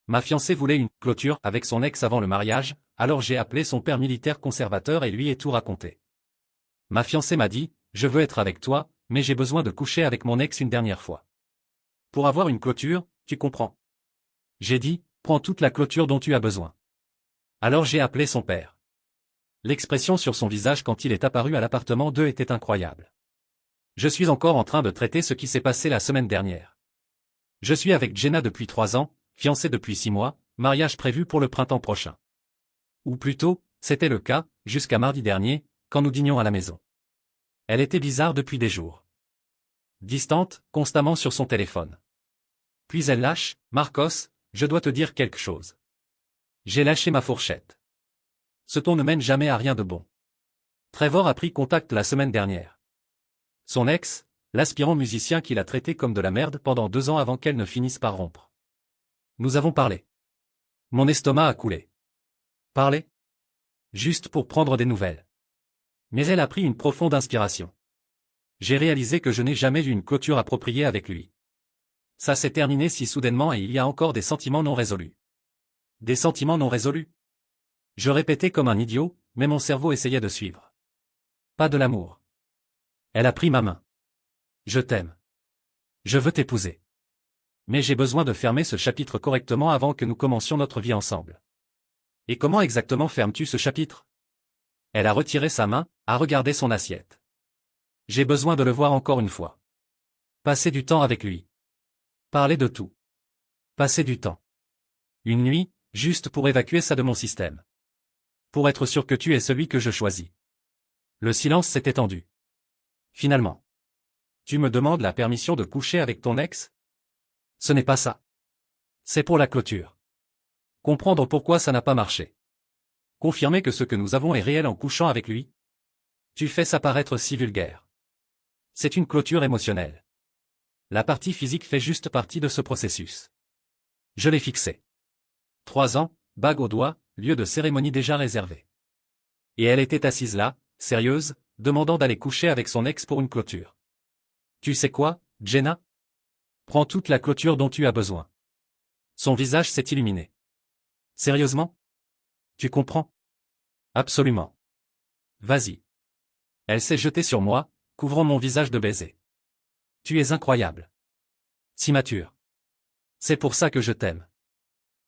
Ma fiancée voulait une clôture avec son ex avant le mariage, alors j'ai appelé son père militaire conservateur et lui ai tout raconté. Ma fiancée m'a dit, je veux être avec toi, mais j'ai besoin de coucher avec mon ex une dernière fois. Pour avoir une clôture, tu comprends. J'ai dit, prends toute la clôture dont tu as besoin. Alors j'ai appelé son père. L'expression sur son visage quand il est apparu à l'appartement 2 était incroyable. Je suis encore en train de traiter ce qui s'est passé la semaine dernière. Je suis avec Jenna depuis 3 ans, fiancée depuis 6 mois, mariage prévu pour le printemps prochain. Ou plutôt, c'était le cas, jusqu'à mardi dernier, quand nous dînions à la maison. Elle était bizarre depuis des jours. Distante, constamment sur son téléphone. Puis elle lâche, Marcos, je dois te dire quelque chose. J'ai lâché ma fourchette. Ce ton ne mène jamais à rien de bon. Trevor a pris contact la semaine dernière. Son ex, l'aspirant musicien qui l'a traité comme de la merde pendant 2 ans avant qu'elle ne finisse par rompre. Nous avons parlé. Mon estomac a coulé. Parler? Juste pour prendre des nouvelles. Mais elle a pris une profonde inspiration. J'ai réalisé que je n'ai jamais eu une clôture appropriée avec lui. Ça s'est terminé si soudainement et il y a encore des sentiments non résolus. Des sentiments non résolus? Je répétais comme un idiot, mais mon cerveau essayait de suivre. Pas de l'amour. Elle a pris ma main. Je t'aime. Je veux t'épouser. Mais j'ai besoin de fermer ce chapitre correctement avant que nous commencions notre vie ensemble. Et comment exactement fermes-tu ce chapitre? Elle a retiré sa main, a regardé son assiette. J'ai besoin de le voir encore une fois. Passer du temps avec lui. Parler de tout. Passer du temps. Une nuit, juste pour évacuer ça de mon système. Pour être sûr que tu es celui que je choisis. Le silence s'est étendu. Finalement. Tu me demandes la permission de coucher avec ton ex? Ce n'est pas ça. C'est pour la clôture. Comprendre pourquoi ça n'a pas marché. Confirmer que ce que nous avons est réel en couchant avec lui. Tu fais ça paraître si vulgaire. C'est une clôture émotionnelle. La partie physique fait juste partie de ce processus. Je l'ai fixé. 3 ans, bague au doigt, lieu de cérémonie déjà réservé. Et elle était assise là, sérieuse, demandant d'aller coucher avec son ex pour une clôture. Tu sais quoi, Jenna? Prends toute la clôture dont tu as besoin. Son visage s'est illuminé. Sérieusement? Tu comprends? Absolument. Vas-y. Elle s'est jetée sur moi, couvrant mon visage de baisers. Tu es incroyable. Si mature. C'est pour ça que je t'aime.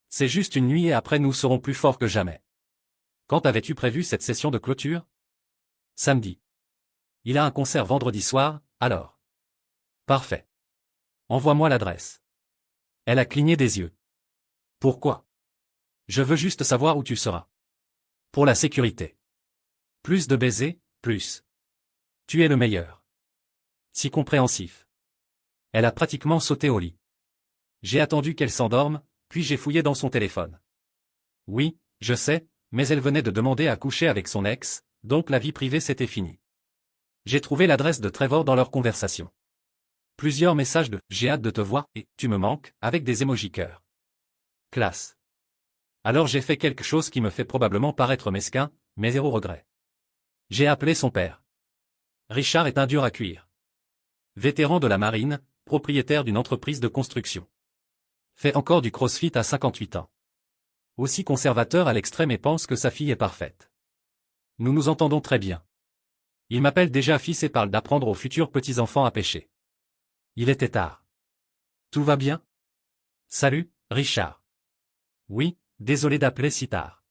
C'est juste une nuit et après nous serons plus forts que jamais. Quand avais-tu prévu cette session de clôture? Samedi. Il a un concert vendredi soir, alors. Parfait. Envoie-moi l'adresse. Elle a cligné des yeux. Pourquoi? Je veux juste savoir où tu seras. Pour la sécurité. Plus de baisers, plus. Tu es le meilleur. Si compréhensif. Elle a pratiquement sauté au lit. J'ai attendu qu'elle s'endorme, puis j'ai fouillé dans son téléphone. Oui, je sais, mais elle venait de demander à coucher avec son ex, donc la vie privée c'était fini. J'ai trouvé l'adresse de Trevor dans leur conversation. Plusieurs messages de « j'ai hâte de te voir » et « tu me manques » avec des émojis cœur. Classe. Alors j'ai fait quelque chose qui me fait probablement paraître mesquin, mais zéro regret. J'ai appelé son père. Richard est un dur à cuire. Vétéran de la marine, propriétaire d'une entreprise de construction. Fait encore du crossfit à 58 ans. Aussi conservateur à l'extrême et pense que sa fille est parfaite. Nous nous entendons très bien. Il m'appelle déjà fils et parle d'apprendre aux futurs petits-enfants à pêcher. Il était tard. Tout va bien? Salut, Richard. Oui, désolé d'appeler si tard.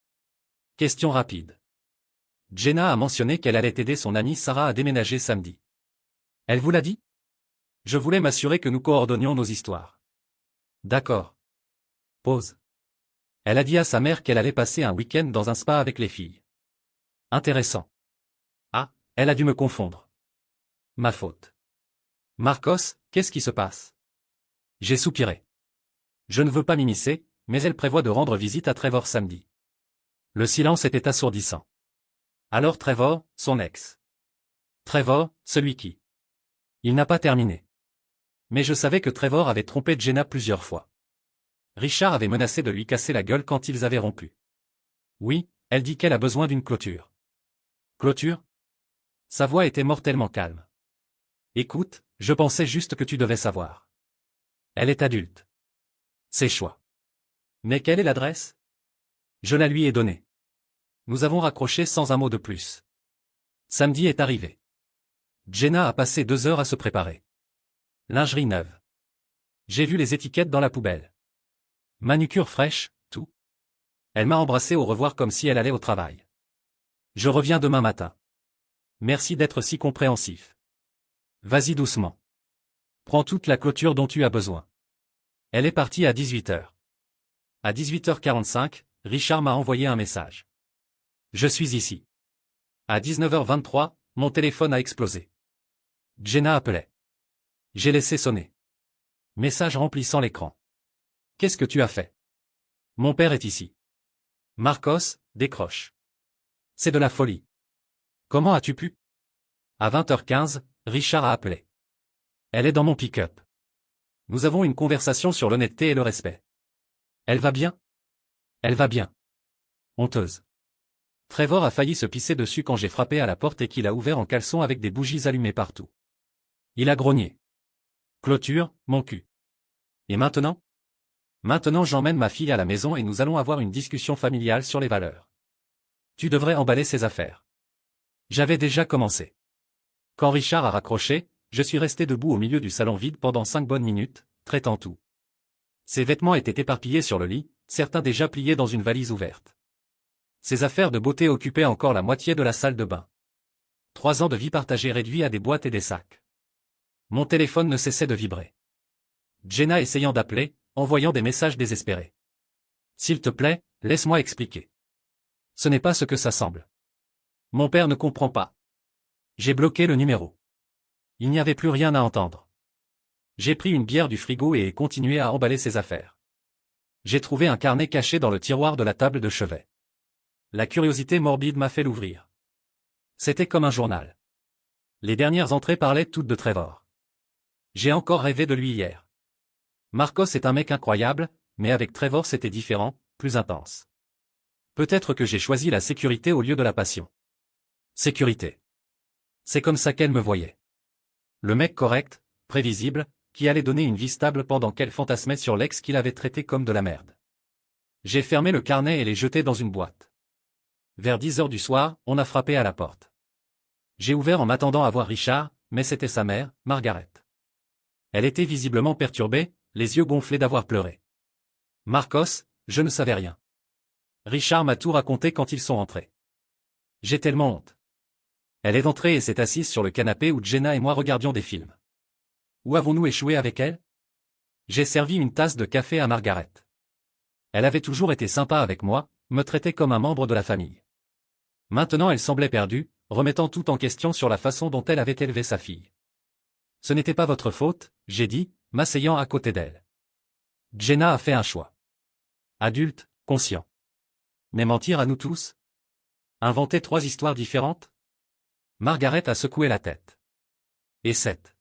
Question rapide. Jenna a mentionné qu'elle allait aider son amie Sarah à déménager samedi. Elle vous l'a dit? Je voulais m'assurer que nous coordonnions nos histoires. D'accord. Pause. Elle a dit à sa mère qu'elle allait passer un week-end dans un spa avec les filles. Intéressant. Ah, elle a dû me confondre. Ma faute. Marcos, qu'est-ce qui se passe? J'ai soupiré. Je ne veux pas m'immiscer, mais elle prévoit de rendre visite à Trevor samedi. Le silence était assourdissant. Alors Trevor, son ex. Trevor, celui qui. Il n'a pas terminé. Mais je savais que Trevor avait trompé Jenna plusieurs fois. Richard avait menacé de lui casser la gueule quand ils avaient rompu. Oui, elle dit qu'elle a besoin d'une clôture. Clôture? Sa voix était mortellement calme. Écoute, je pensais juste que tu devais savoir. Elle est adulte. C'est choix. Mais quelle est l'adresse? Je la lui ai donnée. Nous avons raccroché sans un mot de plus. Samedi est arrivé. Jenna a passé 2 heures à se préparer. Lingerie neuve. J'ai vu les étiquettes dans la poubelle. Manucure fraîche, tout. Elle m'a embrassé au revoir comme si elle allait au travail. Je reviens demain matin. Merci d'être si compréhensif. Vas-y doucement. Prends toute la clôture dont tu as besoin. Elle est partie à 18h. À 18h45, Richard m'a envoyé un message. Je suis ici. À 19h23, mon téléphone a explosé. Jenna appelait. J'ai laissé sonner. Message remplissant l'écran. Qu'est-ce que tu as fait? Mon père est ici. Marcos, décroche. C'est de la folie. Comment as-tu pu? À 20h15, Richard a appelé. Elle est dans mon pick-up. Nous avons une conversation sur l'honnêteté et le respect. Elle va bien? Elle va bien. Honteuse. Trevor a failli se pisser dessus quand j'ai frappé à la porte et qu'il a ouvert en caleçon avec des bougies allumées partout. Il a grogné. Clôture, mon cul. Et maintenant? Maintenant j'emmène ma fille à la maison et nous allons avoir une discussion familiale sur les valeurs. Tu devrais emballer ses affaires. J'avais déjà commencé. Quand Richard a raccroché, je suis resté debout au milieu du salon vide pendant 5 bonnes minutes, traitant tout. Ses vêtements étaient éparpillés sur le lit, certains déjà pliés dans une valise ouverte. Ses affaires de beauté occupaient encore la moitié de la salle de bain. 3 ans de vie partagée réduits à des boîtes et des sacs. Mon téléphone ne cessait de vibrer. Jenna essayant d'appeler, envoyant des messages désespérés. S'il te plaît, laisse-moi expliquer. Ce n'est pas ce que ça semble. Mon père ne comprend pas. J'ai bloqué le numéro. Il n'y avait plus rien à entendre. J'ai pris une bière du frigo et ai continué à emballer ses affaires. J'ai trouvé un carnet caché dans le tiroir de la table de chevet. La curiosité morbide m'a fait l'ouvrir. C'était comme un journal. Les dernières entrées parlaient toutes de Trevor. J'ai encore rêvé de lui hier. Marcos est un mec incroyable, mais avec Trevor c'était différent, plus intense. Peut-être que j'ai choisi la sécurité au lieu de la passion. Sécurité. C'est comme ça qu'elle me voyait. Le mec correct, prévisible, qui allait donner une vie stable pendant qu'elle fantasmait sur l'ex qu'il avait traité comme de la merde. J'ai fermé le carnet et l'ai jeté dans une boîte. Vers 10h du soir, on a frappé à la porte. J'ai ouvert en m'attendant à voir Richard, mais c'était sa mère, Margaret. Elle était visiblement perturbée, les yeux gonflés d'avoir pleuré. Marcos, je ne savais rien. Richard m'a tout raconté quand ils sont rentrés. J'ai tellement honte. Elle est entrée et s'est assise sur le canapé où Jenna et moi regardions des films. Où avons-nous échoué avec elle? J'ai servi une tasse de café à Margaret. Elle avait toujours été sympa avec moi, me traitait comme un membre de la famille. Maintenant elle semblait perdue, remettant tout en question sur la façon dont elle avait élevé sa fille. Ce n'était pas votre faute, j'ai dit, m'asseyant à côté d'elle. Jenna a fait un choix. Adulte, conscient. Mais mentir à nous tous? Inventer 3 histoires différentes? Margaret a secoué la tête. Et 7.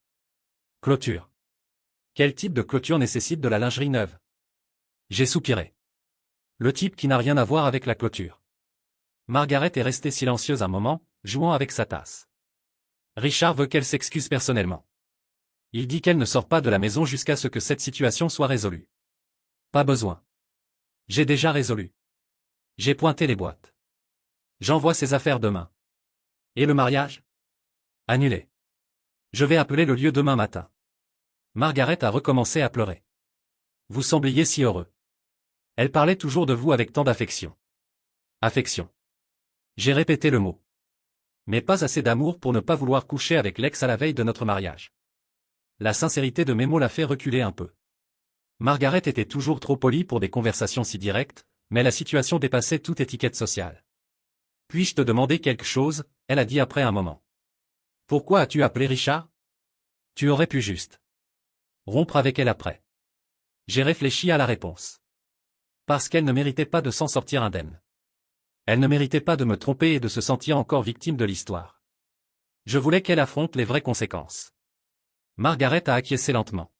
Clôture. Quel type de clôture nécessite de la lingerie neuve? J'ai soupiré. Le type qui n'a rien à voir avec la clôture. Margaret est restée silencieuse un moment, jouant avec sa tasse. Richard veut qu'elle s'excuse personnellement. Il dit qu'elle ne sort pas de la maison jusqu'à ce que cette situation soit résolue. Pas besoin. J'ai déjà résolu. J'ai pointé les boîtes. J'envoie ses affaires demain. Et le mariage? Annulé. Je vais appeler le lieu demain matin. Margaret a recommencé à pleurer. Vous sembliez si heureux. Elle parlait toujours de vous avec tant d'affection. Affection. J'ai répété le mot. Mais pas assez d'amour pour ne pas vouloir coucher avec l'ex à la veille de notre mariage. La sincérité de mes mots l'a fait reculer un peu. Margaret était toujours trop polie pour des conversations si directes, mais la situation dépassait toute étiquette sociale. Puis-je te demander quelque chose? Elle a dit après un moment. Pourquoi as-tu appelé Richard? Tu aurais pu juste rompre avec elle après. J'ai réfléchi à la réponse. Parce qu'elle ne méritait pas de s'en sortir indemne. Elle ne méritait pas de me tromper et de se sentir encore victime de l'histoire. Je voulais qu'elle affronte les vraies conséquences. Margaret a acquiescé lentement.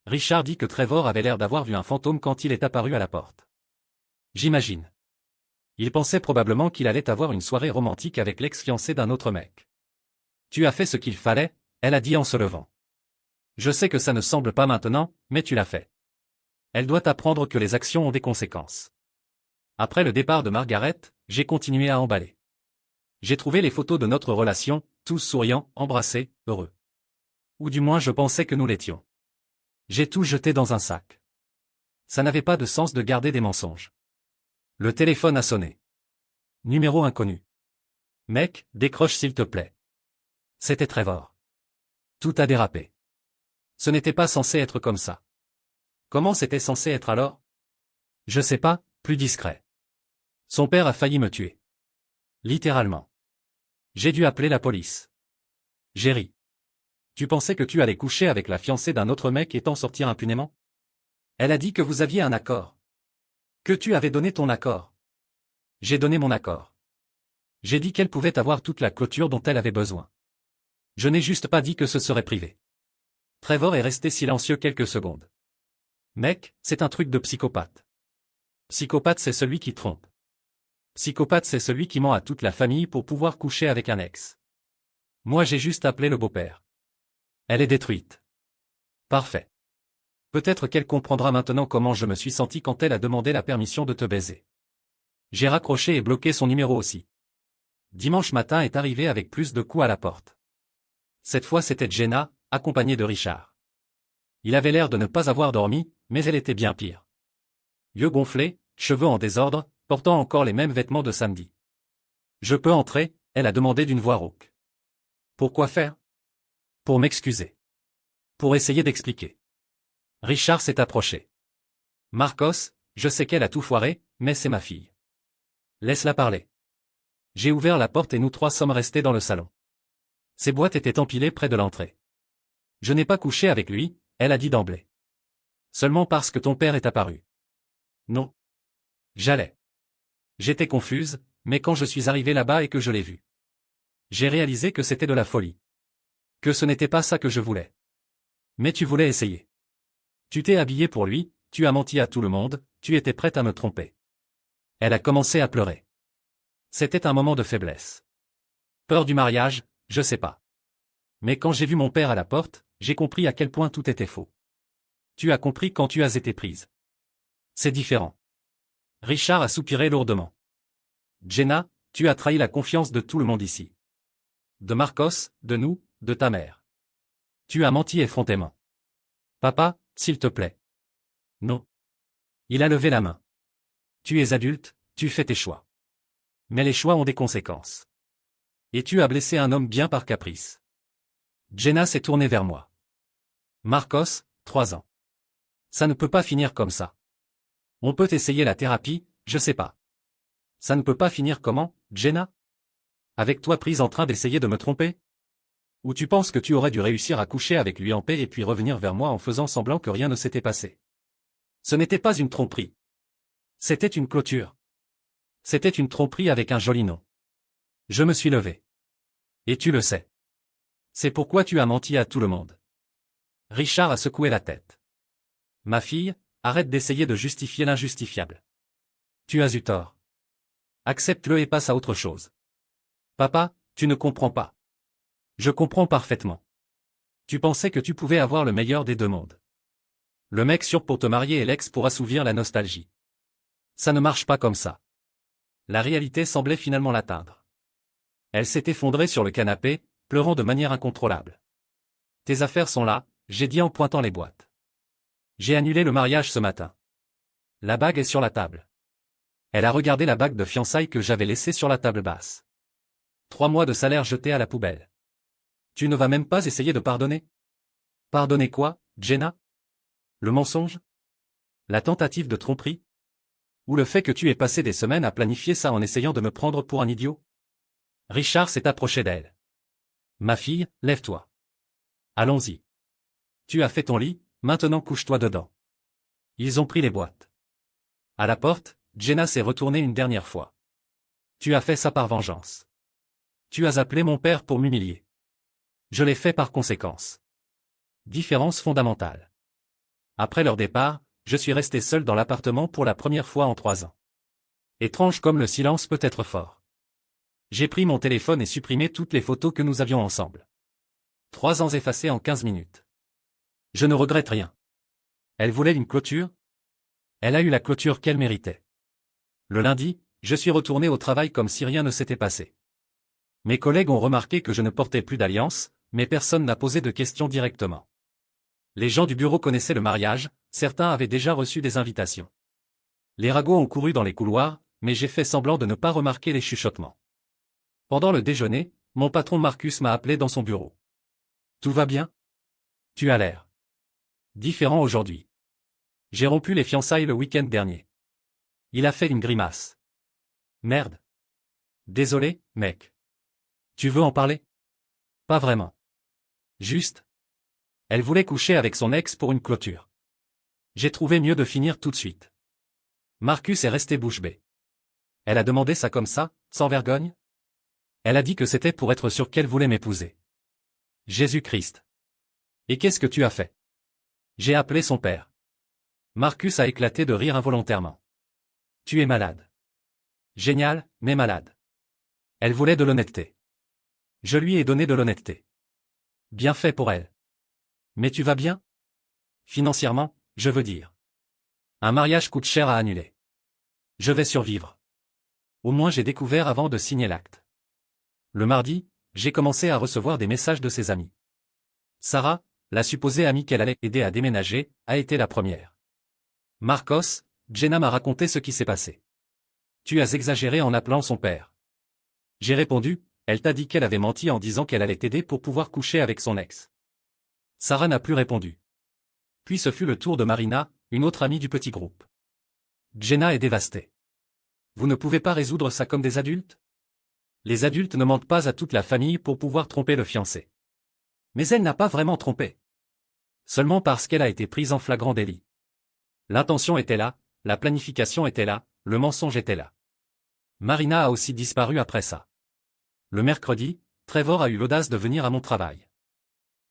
Richard dit que Trevor avait l'air d'avoir vu un fantôme quand il est apparu à la porte. J'imagine. Il pensait probablement qu'il allait avoir une soirée romantique avec l'ex-fiancé d'un autre mec. Tu as fait ce qu'il fallait, elle a dit en se levant. Je sais que ça ne semble pas maintenant, mais tu l'as fait. Elle doit apprendre que les actions ont des conséquences. Après le départ de Margaret, j'ai continué à emballer. J'ai trouvé les photos de notre relation, tous souriants, embrassés, heureux. Ou du moins je pensais que nous l'étions. J'ai tout jeté dans un sac. Ça n'avait pas de sens de garder des mensonges. Le téléphone a sonné. Numéro inconnu. Mec, décroche s'il te plaît. C'était Trevor. Tout a dérapé. Ce n'était pas censé être comme ça. Comment c'était censé être alors? Je sais pas, plus discret. Son père a failli me tuer. Littéralement. J'ai dû appeler la police. J'ai ri. Tu pensais que tu allais coucher avec la fiancée d'un autre mec et t'en sortir impunément? Elle a dit que vous aviez un accord. Que tu avais donné ton accord. J'ai donné mon accord. J'ai dit qu'elle pouvait avoir toute la clôture dont elle avait besoin. Je n'ai juste pas dit que ce serait privé. Trevor est resté silencieux quelques secondes. Mec, c'est un truc de psychopathe. Psychopathe, c'est celui qui trompe. Psychopathe, c'est celui qui ment à toute la famille pour pouvoir coucher avec un ex. Moi, j'ai juste appelé le beau-père. Elle est détruite. Parfait. Peut-être qu'elle comprendra maintenant comment je me suis senti quand elle a demandé la permission de te baiser. J'ai raccroché et bloqué son numéro aussi. Dimanche matin est arrivé avec plus de coups à la porte. Cette fois c'était Jenna, accompagnée de Richard. Il avait l'air de ne pas avoir dormi, mais elle était bien pire. Yeux gonflés, cheveux en désordre, portant encore les mêmes vêtements de samedi. Je peux entrer, elle a demandé d'une voix rauque. Pourquoi faire? Pour m'excuser. Pour essayer d'expliquer. Richard s'est approché. Marcos, je sais qu'elle a tout foiré, mais c'est ma fille. Laisse-la parler. J'ai ouvert la porte et nous trois sommes restés dans le salon. Ses boîtes étaient empilées près de l'entrée. Je n'ai pas couché avec lui, elle a dit d'emblée. Seulement parce que ton père est apparu. Non. J'allais. J'étais confuse, mais quand je suis arrivé là-bas et que je l'ai vu, j'ai réalisé que c'était de la folie. Que ce n'était pas ça que je voulais. Mais tu voulais essayer. Tu t'es habillé pour lui, tu as menti à tout le monde, tu étais prête à me tromper. Elle a commencé à pleurer. C'était un moment de faiblesse. Peur du mariage, je sais pas. Mais quand j'ai vu mon père à la porte, j'ai compris à quel point tout était faux. Tu as compris quand tu as été prise. C'est différent. Richard a soupiré lourdement. Jenna, tu as trahi la confiance de tout le monde ici. De Marcos, de nous, de ta mère. Tu as menti effrontément. Papa, s'il te plaît. Non. Il a levé la main. Tu es adulte, tu fais tes choix. Mais les choix ont des conséquences. Et tu as blessé un homme bien par caprice. Jenna s'est tournée vers moi. Marcos, 3 ans. Ça ne peut pas finir comme ça. On peut essayer la thérapie, je sais pas. Ça ne peut pas finir comment, Jenna? Avec toi prise en train d'essayer de me tromper? Ou tu penses que tu aurais dû réussir à coucher avec lui en paix et puis revenir vers moi en faisant semblant que rien ne s'était passé? Ce n'était pas une tromperie. C'était une clôture. C'était une tromperie avec un joli nom. Je me suis levé. Et tu le sais. C'est pourquoi tu as menti à tout le monde. Richard a secoué la tête. Ma fille, arrête d'essayer de justifier l'injustifiable. Tu as eu tort. Accepte-le et passe à autre chose. Papa, tu ne comprends pas. Je comprends parfaitement. Tu pensais que tu pouvais avoir le meilleur des deux mondes. Le mec sûr pour te marier et l'ex pour assouvir la nostalgie. Ça ne marche pas comme ça. La réalité semblait finalement l'atteindre. Elle s'est effondrée sur le canapé, pleurant de manière incontrôlable. Tes affaires sont là, j'ai dit en pointant les boîtes. J'ai annulé le mariage ce matin. La bague est sur la table. Elle a regardé la bague de fiançailles que j'avais laissée sur la table basse. 3 mois de salaire jetés à la poubelle. Tu ne vas même pas essayer de pardonner? Pardonner quoi, Jenna? Le mensonge? La tentative de tromperie? Ou le fait que tu aies passé des semaines à planifier ça en essayant de me prendre pour un idiot? Richard s'est approché d'elle. Ma fille, lève-toi. Allons-y. Tu as fait ton lit, maintenant couche-toi dedans. Ils ont pris les boîtes. À la porte, Jenna s'est retournée une dernière fois. Tu as fait ça par vengeance. Tu as appelé mon père pour m'humilier. Je l'ai fait par conséquence. Différence fondamentale. Après leur départ, je suis resté seul dans l'appartement pour la première fois en 3 ans. Étrange comme le silence peut être fort. J'ai pris mon téléphone et supprimé toutes les photos que nous avions ensemble. 3 ans effacés en 15 minutes. Je ne regrette rien. Elle voulait une clôture? Elle a eu la clôture qu'elle méritait. Le lundi, je suis retourné au travail comme si rien ne s'était passé. Mes collègues ont remarqué que je ne portais plus d'alliance, mais personne n'a posé de questions directement. Les gens du bureau connaissaient le mariage, certains avaient déjà reçu des invitations. Les ragots ont couru dans les couloirs, mais j'ai fait semblant de ne pas remarquer les chuchotements. Pendant le déjeuner, mon patron Marcus m'a appelé dans son bureau. Tout va bien? Tu as l'air différent aujourd'hui. J'ai rompu les fiançailles le week-end dernier. Il a fait une grimace. Merde. Désolé, mec. Tu veux en parler? Pas vraiment. Juste. Elle voulait coucher avec son ex pour une clôture. J'ai trouvé mieux de finir tout de suite. Marcus est resté bouche bée. Elle a demandé ça comme ça, sans vergogne? Elle a dit que c'était pour être sûre qu'elle voulait m'épouser. Jésus-Christ. Et qu'est-ce que tu as fait? J'ai appelé son père. Marcus a éclaté de rire involontairement. Tu es malade. Génial, mais malade. Elle voulait de l'honnêteté. Je lui ai donné de l'honnêteté. Bien fait pour elle. Mais tu vas bien? Financièrement, je veux dire. Un mariage coûte cher à annuler. Je vais survivre. Au moins j'ai découvert avant de signer l'acte. Le mardi, j'ai commencé à recevoir des messages de ses amis. Sarah, la supposée amie qu'elle allait aider à déménager, a été la première. Marcos, Jenna m'a raconté ce qui s'est passé. Tu as exagéré en appelant son père. J'ai répondu, elle t'a dit qu'elle avait menti en disant qu'elle allait t'aider pour pouvoir coucher avec son ex. Sarah n'a plus répondu. Puis ce fut le tour de Marina, une autre amie du petit groupe. Jenna est dévastée. Vous ne pouvez pas résoudre ça comme des adultes? Les adultes ne mentent pas à toute la famille pour pouvoir tromper le fiancé. Mais elle n'a pas vraiment trompé. Seulement parce qu'elle a été prise en flagrant délit. L'intention était là, la planification était là, le mensonge était là. Marina a aussi disparu après ça. Le mercredi, Trevor a eu l'audace de venir à mon travail.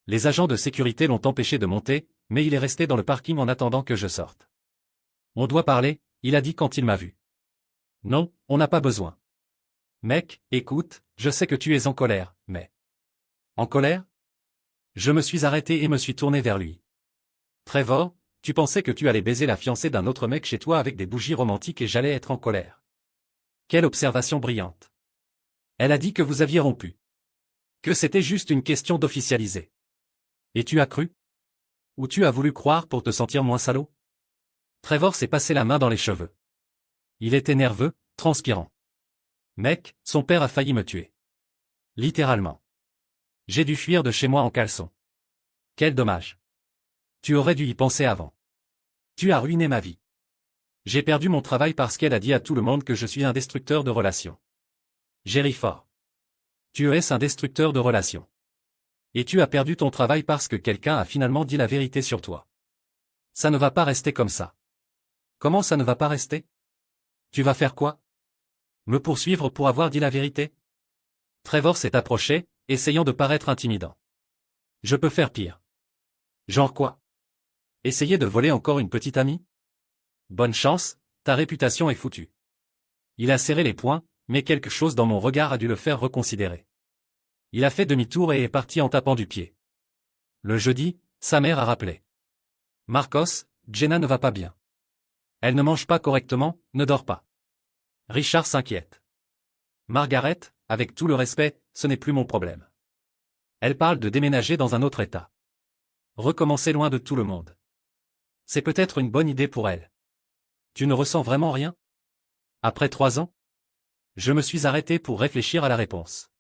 Les agents de sécurité l'ont empêché de monter, mais il est resté dans le parking en attendant que je sorte. On doit parler, il a dit quand il m'a vu. Non, on n'a pas besoin. Mec, écoute, je sais que tu es en colère, mais... En colère? Je me suis arrêté et me suis tourné vers lui. Trevor, tu pensais que tu allais baiser la fiancée d'un autre mec chez toi avec des bougies romantiques et j'allais être en colère. Quelle observation brillante. Elle a dit que vous aviez rompu. Que c'était juste une question d'officialiser. Et tu as cru? Ou tu as voulu croire pour te sentir moins salaud? Trevor s'est passé la main dans les cheveux. Il était nerveux, transpirant. Mec, son père a failli me tuer. Littéralement. J'ai dû fuir de chez moi en caleçon. Quel dommage. Tu aurais dû y penser avant. Tu as ruiné ma vie. J'ai perdu mon travail parce qu'elle a dit à tout le monde que je suis un destructeur de relations. J'ai ri fort. Tu es un destructeur de relations. Et tu as perdu ton travail parce que quelqu'un a finalement dit la vérité sur toi. Ça ne va pas rester comme ça. Comment ça ne va pas rester? Tu vas faire quoi? Me poursuivre pour avoir dit la vérité? Trevor s'est approché, essayant de paraître intimidant. Je peux faire pire. Genre quoi? Essayer de voler encore une petite amie? Bonne chance, ta réputation est foutue. Il a serré les poings, mais quelque chose dans mon regard a dû le faire reconsidérer. Il a fait demi-tour et est parti en tapant du pied. Le jeudi, sa mère a rappelé. Marcos, Jenna ne va pas bien. Elle ne mange pas correctement, ne dort pas. Richard s'inquiète. Margaret, avec tout le respect, ce n'est plus mon problème. Elle parle de déménager dans un autre état. Recommencer loin de tout le monde. C'est peut-être une bonne idée pour elle. Tu ne ressens vraiment rien? Après 3 ans? Je me suis arrêté pour réfléchir à la réponse.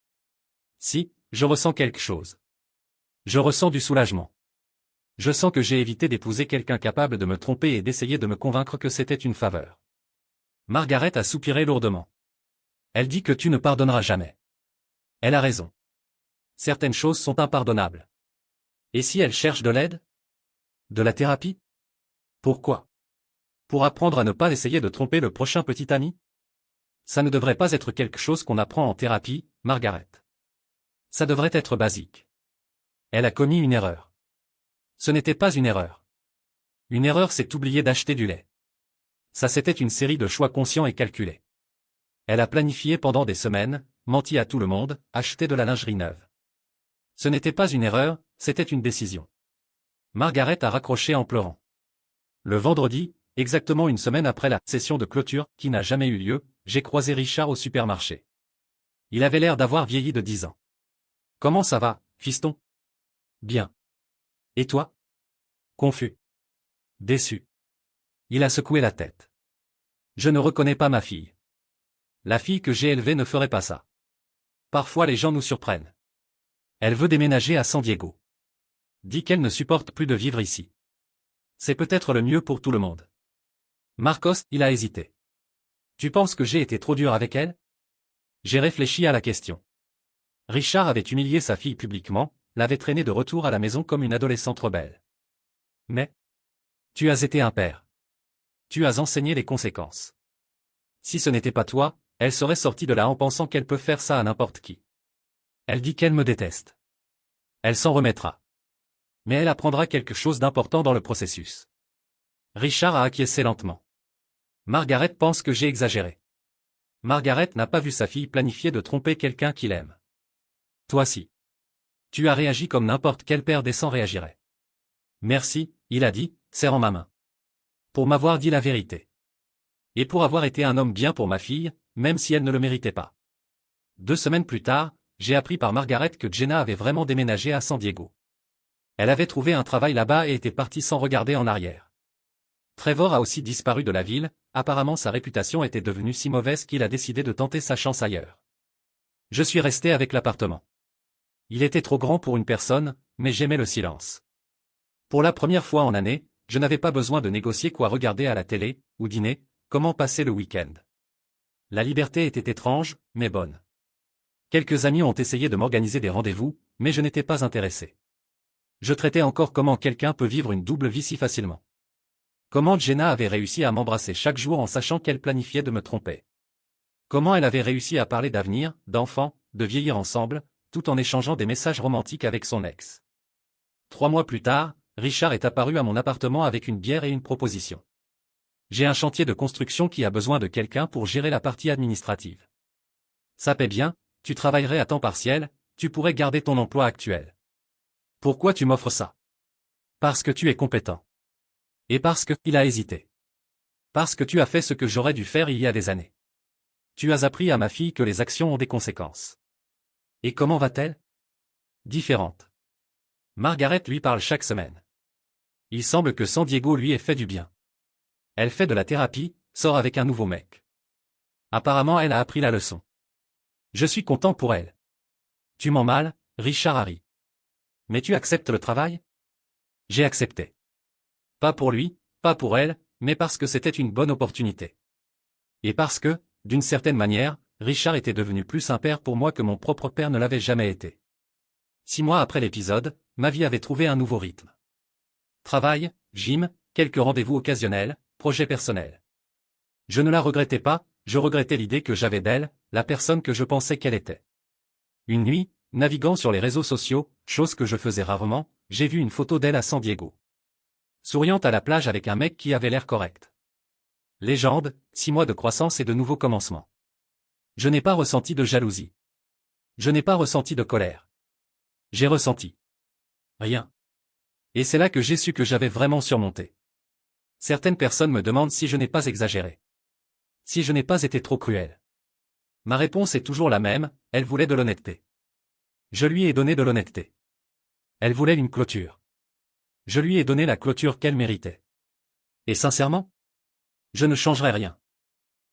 Si, je ressens quelque chose. Je ressens du soulagement. Je sens que j'ai évité d'épouser quelqu'un capable de me tromper et d'essayer de me convaincre que c'était une faveur. Margaret a soupiré lourdement. Elle dit que tu ne pardonneras jamais. Elle a raison. Certaines choses sont impardonnables. Et si elle cherche de l'aide? De la thérapie? Pourquoi? Pour apprendre à ne pas essayer de tromper le prochain petit ami? Ça ne devrait pas être quelque chose qu'on apprend en thérapie, Margaret. Ça devrait être basique. Elle a commis une erreur. Ce n'était pas une erreur. Une erreur, c'est oublier d'acheter du lait. Ça, c'était une série de choix conscients et calculés. Elle a planifié pendant des semaines, menti à tout le monde, acheté de la lingerie neuve. Ce n'était pas une erreur, c'était une décision. Margaret a raccroché en pleurant. Le vendredi, Exactement une semaine après la session de clôture, qui n'a jamais eu lieu, j'ai croisé Richard au supermarché. Il avait l'air d'avoir vieilli de 10 ans. Comment ça va, fiston? Bien. Et toi? Confus. Déçu. Il a secoué la tête. Je ne reconnais pas ma fille. La fille que j'ai élevée ne ferait pas ça. Parfois les gens nous surprennent. Elle veut déménager à San Diego. Dit qu'elle ne supporte plus de vivre ici. C'est peut-être le mieux pour tout le monde. Marcos, il a hésité. Tu penses que j'ai été trop dur avec elle? J'ai réfléchi à la question. Richard avait humilié sa fille publiquement, l'avait traînée de retour à la maison comme une adolescente rebelle. Mais tu as été un père. Tu as enseigné les conséquences. Si ce n'était pas toi, elle serait sortie de là en pensant qu'elle peut faire ça à n'importe qui. Elle dit qu'elle me déteste. Elle s'en remettra. Mais elle apprendra quelque chose d'important dans le processus. Richard a acquiescé lentement. Margaret pense que j'ai exagéré. Margaret n'a pas vu sa fille planifier de tromper quelqu'un qu'il aime. Toi si. Tu as réagi comme n'importe quel père décent réagirait. Merci, il a dit, serrant ma main. Pour m'avoir dit la vérité. Et pour avoir été un homme bien pour ma fille, même si elle ne le méritait pas. 2 semaines plus tard, j'ai appris par Margaret que Jenna avait vraiment déménagé à San Diego. Elle avait trouvé un travail là-bas et était partie sans regarder en arrière. Trevor a aussi disparu de la ville, apparemment sa réputation était devenue si mauvaise qu'il a décidé de tenter sa chance ailleurs. Je suis resté avec l'appartement. Il était trop grand pour une personne, mais j'aimais le silence. Pour la première fois en année, je n'avais pas besoin de négocier quoi regarder à la télé, ou dîner, comment passer le week-end. La liberté était étrange, mais bonne. Quelques amis ont essayé de m'organiser des rendez-vous, mais je n'étais pas intéressé. Je traitais encore comment quelqu'un peut vivre une double vie si facilement. Comment Jenna avait réussi à m'embrasser chaque jour en sachant qu'elle planifiait de me tromper. Comment elle avait réussi à parler d'avenir, d'enfants, de vieillir ensemble, tout en échangeant des messages romantiques avec son ex. 3 mois plus tard, Richard est apparu à mon appartement avec une bière et une proposition. J'ai un chantier de construction qui a besoin de quelqu'un pour gérer la partie administrative. Ça paie bien, tu travaillerais à temps partiel, tu pourrais garder ton emploi actuel. Pourquoi tu m'offres ça? Parce que tu es compétent. Et parce que, il a hésité. Parce que tu as fait ce que j'aurais dû faire il y a des années. Tu as appris à ma fille que les actions ont des conséquences. Et comment va-t-elle? Différente. Margaret lui parle chaque semaine. Il semble que San Diego lui ait fait du bien. Elle fait de la thérapie, sort avec un nouveau mec. Apparemment elle a appris la leçon. Je suis content pour elle. Tu mens mal, Richard a ri. Mais tu acceptes le travail? J'ai accepté. Pas pour lui, pas pour elle, mais parce que c'était une bonne opportunité. Et parce que, d'une certaine manière, Richard était devenu plus un père pour moi que mon propre père ne l'avait jamais été. 6 mois après l'épisode, ma vie avait trouvé un nouveau rythme. Travail, gym, quelques rendez-vous occasionnels, projets personnels. Je ne la regrettais pas, je regrettais l'idée que j'avais d'elle, la personne que je pensais qu'elle était. Une nuit, naviguant sur les réseaux sociaux, chose que je faisais rarement, j'ai vu une photo d'elle à San Diego. Souriant à la plage avec un mec qui avait l'air correct. Légende, 6 mois de croissance et de nouveaux commencements. Je n'ai pas ressenti de jalousie. Je n'ai pas ressenti de colère. J'ai ressenti rien. Et c'est là que j'ai su que j'avais vraiment surmonté. Certaines personnes me demandent si je n'ai pas exagéré. Si je n'ai pas été trop cruel. Ma réponse est toujours la même, elle voulait de l'honnêteté. Je lui ai donné de l'honnêteté. Elle voulait une clôture. Je lui ai donné la clôture qu'elle méritait. Et sincèrement, je ne changerai rien.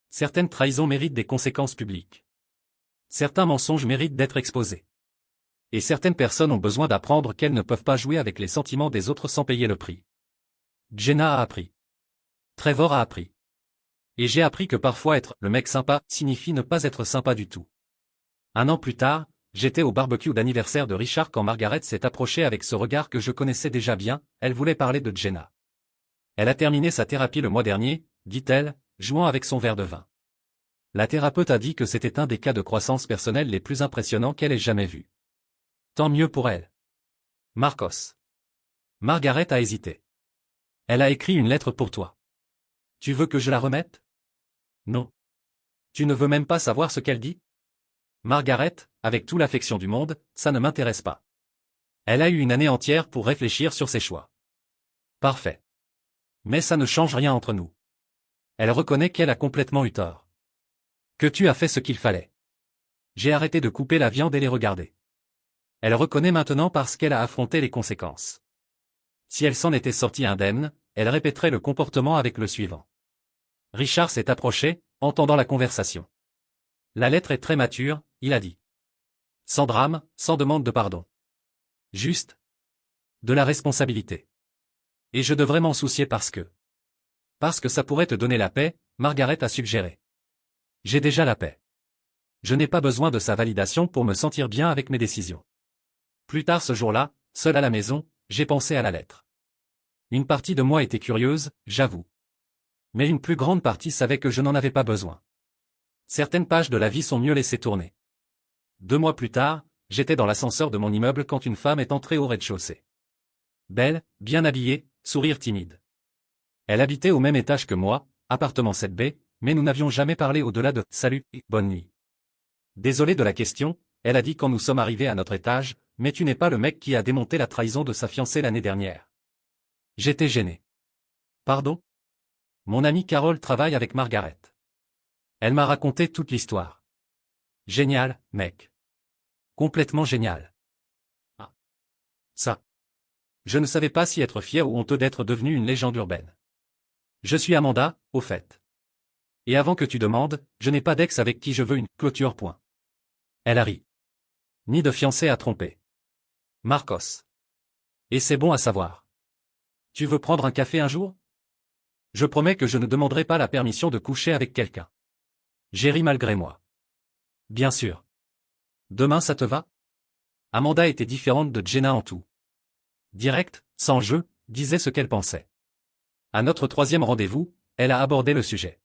Certaines trahisons méritent des conséquences publiques. Certains mensonges méritent d'être exposés. Et certaines personnes ont besoin d'apprendre qu'elles ne peuvent pas jouer avec les sentiments des autres sans payer le prix. Jenna a appris. Trevor a appris. Et j'ai appris que parfois être le mec sympa signifie ne pas être sympa du tout. 1 an plus tard, j'étais au barbecue d'anniversaire de Richard quand Margaret s'est approchée avec ce regard que je connaissais déjà bien, elle voulait parler de Jenna. Elle a terminé sa thérapie le mois dernier, dit-elle, jouant avec son verre de vin. La thérapeute a dit que c'était un des cas de croissance personnelle les plus impressionnants qu'elle ait jamais vus. Tant mieux pour elle. Marcos. Margaret a hésité. Elle a écrit une lettre pour toi. Tu veux que je la remette? Non. Tu ne veux même pas savoir ce qu'elle dit? Margaret, avec toute l'affection du monde, ça ne m'intéresse pas. Elle a eu une année entière pour réfléchir sur ses choix. Parfait. Mais ça ne change rien entre nous. Elle reconnaît qu'elle a complètement eu tort. Que tu as fait ce qu'il fallait. J'ai arrêté de couper la viande et les regarder. Elle reconnaît maintenant parce qu'elle a affronté les conséquences. Si elle s'en était sortie indemne, elle répéterait le comportement avec le suivant. Richard s'est approché, entendant la conversation. La lettre est très mature, il a dit. Sans drame, sans demande de pardon. Juste. De la responsabilité. Et je devrais m'en soucier parce que ça pourrait te donner la paix, Margaret a suggéré. J'ai déjà la paix. Je n'ai pas besoin de sa validation pour me sentir bien avec mes décisions. Plus tard ce jour-là, seul à la maison, j'ai pensé à la lettre. Une partie de moi était curieuse, j'avoue. Mais une plus grande partie savait que je n'en avais pas besoin. Certaines pages de la vie sont mieux laissées tourner. 2 mois plus tard, j'étais dans l'ascenseur de mon immeuble quand une femme est entrée au rez-de-chaussée. Belle, bien habillée, sourire timide. Elle habitait au même étage que moi, appartement 7B, mais nous n'avions jamais parlé au-delà de « salut » et « bonne nuit ». Désolée de la question, elle a dit quand nous sommes arrivés à notre étage, mais tu n'es pas le mec qui a démonté la trahison de sa fiancée l'année dernière. J'étais gêné. Pardon? Mon amie Carole travaille avec Margaret. Elle m'a raconté toute l'histoire. Génial, mec. Complètement génial. Ah. Ça. Je ne savais pas si être fier ou honteux d'être devenu une légende urbaine. Je suis Amanda, au fait. Et avant que tu demandes, je n'ai pas d'ex avec qui je veux une clôture. Point. Elle a ri. Ni de fiancé à tromper. Marcos. Et c'est bon à savoir. Tu veux prendre un café un jour? Je promets que je ne demanderai pas la permission de coucher avec quelqu'un. J'ai ri malgré moi. Bien sûr. Demain ça te va? Amanda était différente de Jenna en tout. Directe, sans jeu, disait ce qu'elle pensait. À notre 3e rendez-vous, elle a abordé le sujet.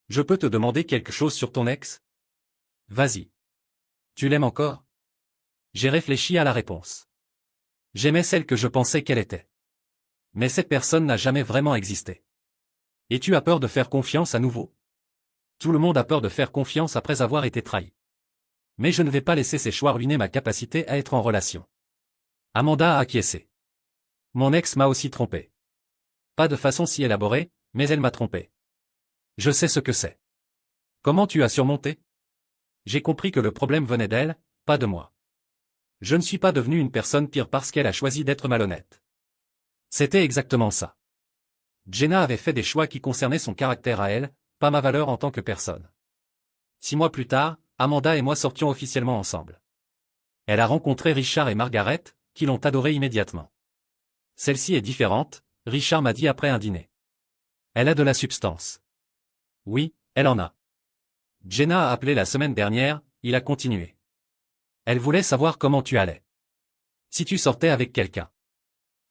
Je peux te demander quelque chose sur ton ex? Vas-y. Tu l'aimes encore? J'ai réfléchi à la réponse. J'aimais celle que je pensais qu'elle était. Mais cette personne n'a jamais vraiment existé. Et tu as peur de faire confiance à nouveau? Tout le monde a peur de faire confiance après avoir été trahi. Mais je ne vais pas laisser ses choix ruiner ma capacité à être en relation. Amanda a acquiescé. Mon ex m'a aussi trompé. Pas de façon si élaborée, mais elle m'a trompé. Je sais ce que c'est. Comment tu as surmonté? J'ai compris que le problème venait d'elle, pas de moi. Je ne suis pas devenu une personne pire parce qu'elle a choisi d'être malhonnête. C'était exactement ça. Jenna avait fait des choix qui concernaient son caractère à elle, pas ma valeur en tant que personne. 6 mois plus tard, Amanda et moi sortions officiellement ensemble. Elle a rencontré Richard et Margaret, qui l'ont adorée immédiatement. Celle-ci est différente, Richard m'a dit après un dîner. Elle a de la substance. Oui, elle en a. Jenna a appelé la semaine dernière, il a continué. Elle voulait savoir comment tu allais. Si tu sortais avec quelqu'un.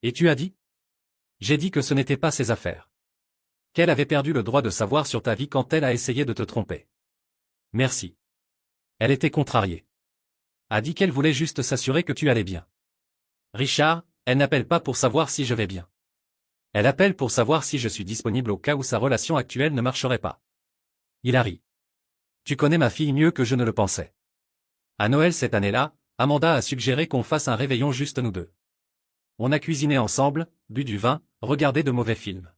Et tu as dit? J'ai dit que ce n'était pas ses affaires. Qu'elle avait perdu le droit de savoir sur ta vie quand elle a essayé de te tromper. Merci. Elle était contrariée. A dit qu'elle voulait juste s'assurer que tu allais bien. Richard, elle n'appelle pas pour savoir si je vais bien. Elle appelle pour savoir si je suis disponible au cas où sa relation actuelle ne marcherait pas. Il a ri. Tu connais ma fille mieux que je ne le pensais. À Noël cette année-là, Amanda a suggéré qu'on fasse un réveillon juste nous deux. On a cuisiné ensemble, bu du vin, regardé de mauvais films.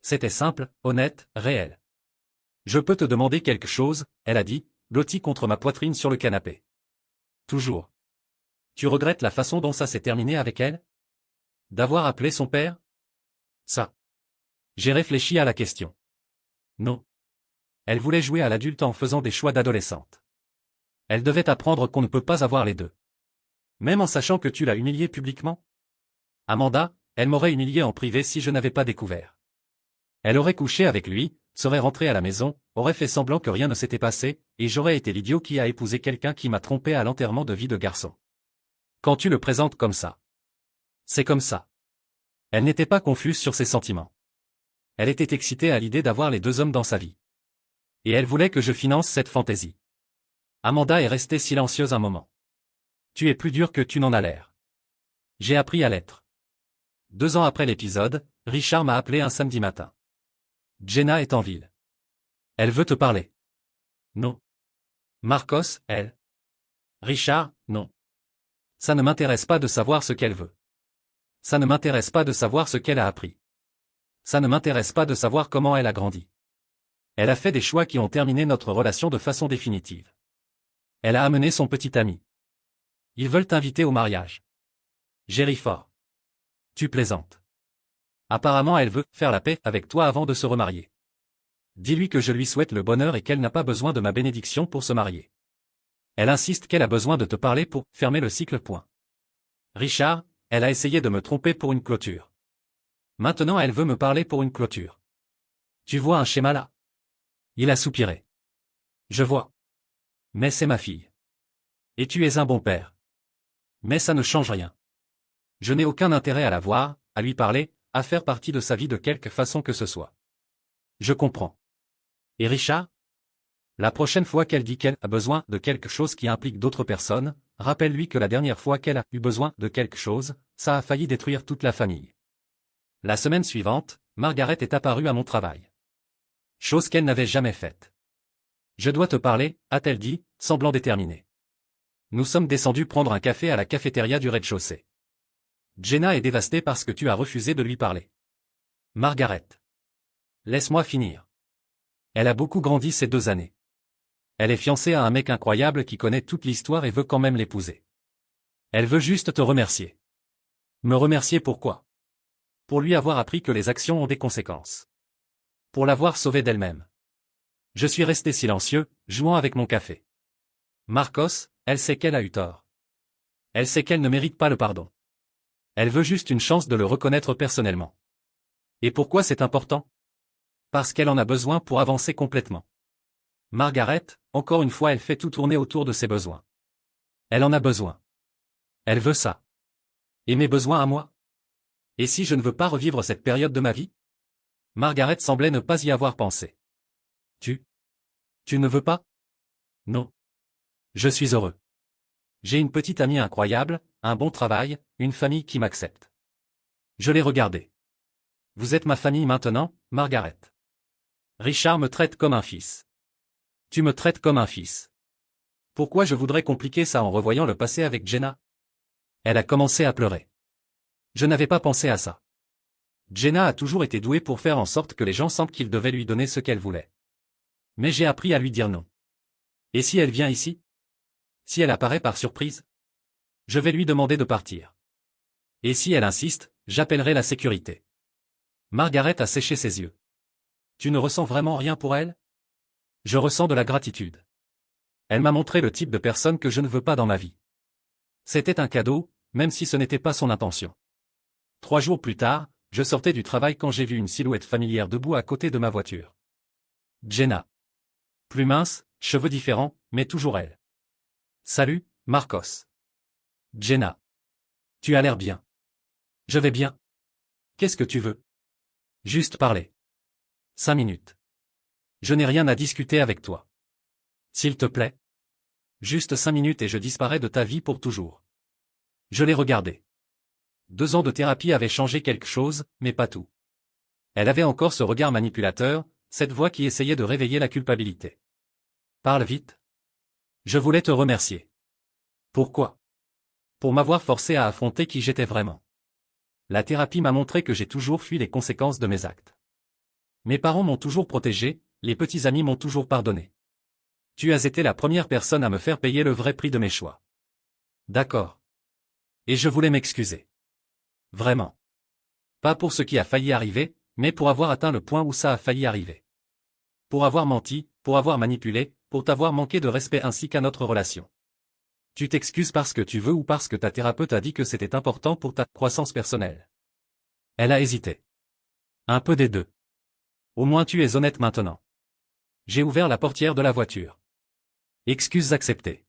C'était simple, honnête, réel. Je peux te demander quelque chose, elle a dit, blottie contre ma poitrine sur le canapé. Toujours. Tu regrettes la façon dont ça s'est terminé avec elle? D'avoir appelé son père? Ça. J'ai réfléchi à la question. Non. Elle voulait jouer à l'adulte en faisant des choix d'adolescente. Elle devait apprendre qu'on ne peut pas avoir les deux. Même en sachant que tu l'as humiliée publiquement? Amanda, elle m'aurait humilié en privé si je n'avais pas découvert. Elle aurait couché avec lui, serait rentrée à la maison, aurait fait semblant que rien ne s'était passé, et j'aurais été l'idiot qui a épousé quelqu'un qui m'a trompé à l'enterrement de vie de garçon. Quand tu le présentes comme ça. C'est comme ça. Elle n'était pas confuse sur ses sentiments. Elle était excitée à l'idée d'avoir les 2 hommes dans sa vie. Et elle voulait que je finance cette fantaisie. Amanda est restée silencieuse un moment. Tu es plus dur que tu n'en as l'air. J'ai appris à l'être. 2 ans après l'épisode, Richard m'a appelé un samedi matin. Jenna est en ville. Elle veut te parler. Non. Marcos, elle. Richard, non. Ça ne m'intéresse pas de savoir ce qu'elle veut. Ça ne m'intéresse pas de savoir ce qu'elle a appris. Ça ne m'intéresse pas de savoir comment elle a grandi. Elle a fait des choix qui ont terminé notre relation de façon définitive. Elle a amené son petit ami. Ils veulent t'inviter au mariage. J'ai ri fort. Tu plaisantes. Apparemment elle veut faire la paix avec toi avant de se remarier. Dis-lui que je lui souhaite le bonheur et qu'elle n'a pas besoin de ma bénédiction pour se marier. Elle insiste qu'elle a besoin de te parler pour fermer le cycle. Point. Richard, elle a essayé de me tromper pour une clôture. Maintenant elle veut me parler pour une clôture. Tu vois un schéma là? Il a soupiré. Je vois. Mais c'est ma fille. Et tu es un bon père. Mais ça ne change rien. Je n'ai aucun intérêt à la voir, à lui parler, à faire partie de sa vie de quelque façon que ce soit. Je comprends. Et Richard? La prochaine fois qu'elle dit qu'elle a besoin de quelque chose qui implique d'autres personnes, rappelle-lui que la dernière fois qu'elle a eu besoin de quelque chose, ça a failli détruire toute la famille. La semaine suivante, Margaret est apparue à mon travail. Chose qu'elle n'avait jamais faite. Je dois te parler, a-t-elle dit, semblant déterminée. Nous sommes descendus prendre un café à la cafétéria du rez-de-chaussée. Jenna est dévastée parce que tu as refusé de lui parler. Margaret. Laisse-moi finir. Elle a beaucoup grandi ces 2 années. Elle est fiancée à un mec incroyable qui connaît toute l'histoire et veut quand même l'épouser. Elle veut juste te remercier. Me remercier pourquoi? Pour lui avoir appris que les actions ont des conséquences. Pour l'avoir sauvée d'elle-même. Je suis resté silencieux, jouant avec mon café. Marcos, elle sait qu'elle a eu tort. Elle sait qu'elle ne mérite pas le pardon. Elle veut juste une chance de le reconnaître personnellement. Et pourquoi c'est important? Parce qu'elle en a besoin pour avancer complètement. Margaret, encore une fois elle fait tout tourner autour de ses besoins. Elle en a besoin. Elle veut ça. Et mes besoins à moi? Et si je ne veux pas revivre cette période de ma vie? Margaret semblait ne pas y avoir pensé. Tu ne veux pas? Non. Je suis heureux. J'ai une petite amie incroyable, un bon travail, une famille qui m'accepte. Je l'ai regardée. Vous êtes ma famille maintenant, Margaret. Richard me traite comme un fils. Tu me traites comme un fils. Pourquoi je voudrais compliquer ça en revoyant le passé avec Jenna? Elle a commencé à pleurer. Je n'avais pas pensé à ça. Jenna a toujours été douée pour faire en sorte que les gens sentent qu'ils devaient lui donner ce qu'elle voulait. Mais j'ai appris à lui dire non. Et si elle vient ici? Si elle apparaît par surprise? Je vais lui demander de partir. Et si elle insiste, j'appellerai la sécurité. Margaret a séché ses yeux. Tu ne ressens vraiment rien pour elle? Je ressens de la gratitude. Elle m'a montré le type de personne que je ne veux pas dans ma vie. C'était un cadeau, même si ce n'était pas son intention. 3 jours plus tard, je sortais du travail quand j'ai vu une silhouette familière debout à côté de ma voiture. Jenna. Plus mince, cheveux différents, mais toujours elle. Salut, Marcos. Jenna. Tu as l'air bien. Je vais bien. Qu'est-ce que tu veux? Juste parler. 5 minutes. Je n'ai rien à discuter avec toi. S'il te plaît. Juste 5 minutes et je disparais de ta vie pour toujours. Je l'ai regardée. 2 ans de thérapie avaient changé quelque chose, mais pas tout. Elle avait encore ce regard manipulateur, cette voix qui essayait de réveiller la culpabilité. Parle vite. Je voulais te remercier. Pourquoi? Pour m'avoir forcé à affronter qui j'étais vraiment. La thérapie m'a montré que j'ai toujours fui les conséquences de mes actes. Mes parents m'ont toujours protégé, les petits amis m'ont toujours pardonné. Tu as été la première personne à me faire payer le vrai prix de mes choix. D'accord. Et je voulais m'excuser. Vraiment. Pas pour ce qui a failli arriver, mais pour avoir atteint le point où ça a failli arriver. Pour avoir menti, pour avoir manipulé, pour t'avoir manqué de respect ainsi qu'à notre relation. Tu t'excuses parce que tu veux ou parce que ta thérapeute a dit que c'était important pour ta croissance personnelle. Elle a hésité. Un peu des deux. Au moins tu es honnête maintenant. J'ai ouvert la portière de la voiture. Excuses acceptées.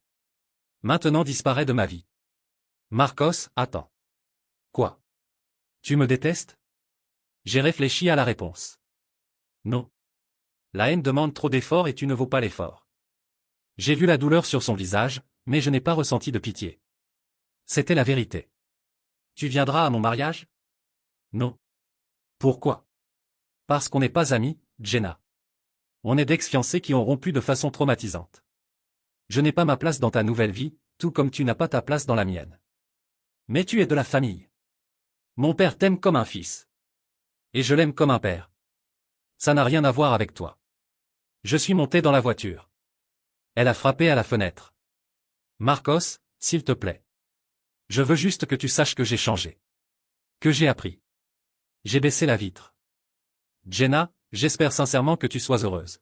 Maintenant disparaît de ma vie. Marcos, attends. Quoi? Tu me détestes? J'ai réfléchi à la réponse. Non. La haine demande trop d'efforts et tu ne vaux pas l'effort. J'ai vu la douleur sur son visage, mais je n'ai pas ressenti de pitié. C'était la vérité. Tu viendras à mon mariage? Non. Pourquoi? Parce qu'on n'est pas amis, Jenna. On est d'ex-fiancés qui ont rompu de façon traumatisante. Je n'ai pas ma place dans ta nouvelle vie, tout comme tu n'as pas ta place dans la mienne. Mais tu es de la famille. Mon père t'aime comme un fils. Et je l'aime comme un père. Ça n'a rien à voir avec toi. Je suis monté dans la voiture. Elle a frappé à la fenêtre. Marcos, s'il te plaît. Je veux juste que tu saches que j'ai changé. Que j'ai appris. J'ai baissé la vitre. Jenna, j'espère sincèrement que tu sois heureuse.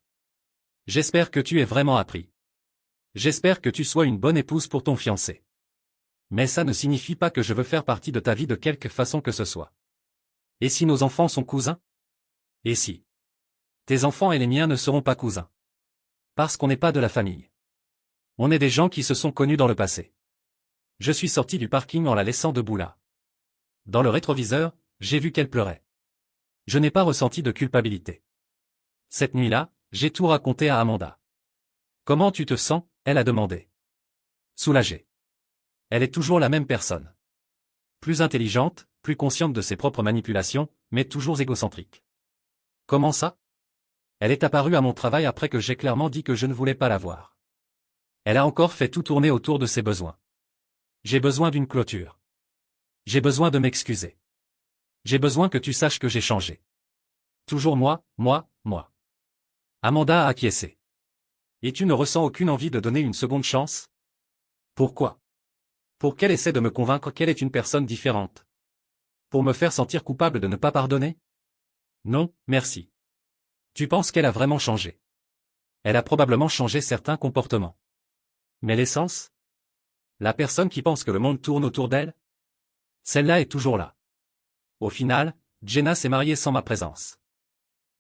J'espère que tu aies vraiment appris. J'espère que tu sois une bonne épouse pour ton fiancé. Mais ça ne signifie pas que je veux faire partie de ta vie de quelque façon que ce soit. Et si nos enfants sont cousins? Et si tes enfants et les miens ne seront pas cousins? Parce qu'on n'est pas de la famille. On est des gens qui se sont connus dans le passé. Je suis sorti du parking en la laissant debout là. Dans le rétroviseur, j'ai vu qu'elle pleurait. Je n'ai pas ressenti de culpabilité. Cette nuit-là, j'ai tout raconté à Amanda. Comment tu te sens? Elle a demandé. Soulagée. Elle est toujours la même personne. Plus intelligente, plus consciente de ses propres manipulations, mais toujours égocentrique. Comment ça? Elle est apparue à mon travail après que j'ai clairement dit que je ne voulais pas la voir. Elle a encore fait tout tourner autour de ses besoins. J'ai besoin d'une clôture. J'ai besoin de m'excuser. J'ai besoin que tu saches que j'ai changé. Toujours moi. Amanda a acquiescé. Et tu ne ressens aucune envie de donner une seconde chance? Pourquoi? Pour qu'elle essaie de me convaincre qu'elle est une personne différente. Pour me faire sentir coupable de ne pas pardonner? Non, merci. Tu penses qu'elle a vraiment changé? Elle a probablement changé certains comportements. Mais l'essence? La personne qui pense que le monde tourne autour d'elle? Celle-là est toujours là. Au final, Jenna s'est mariée sans ma présence.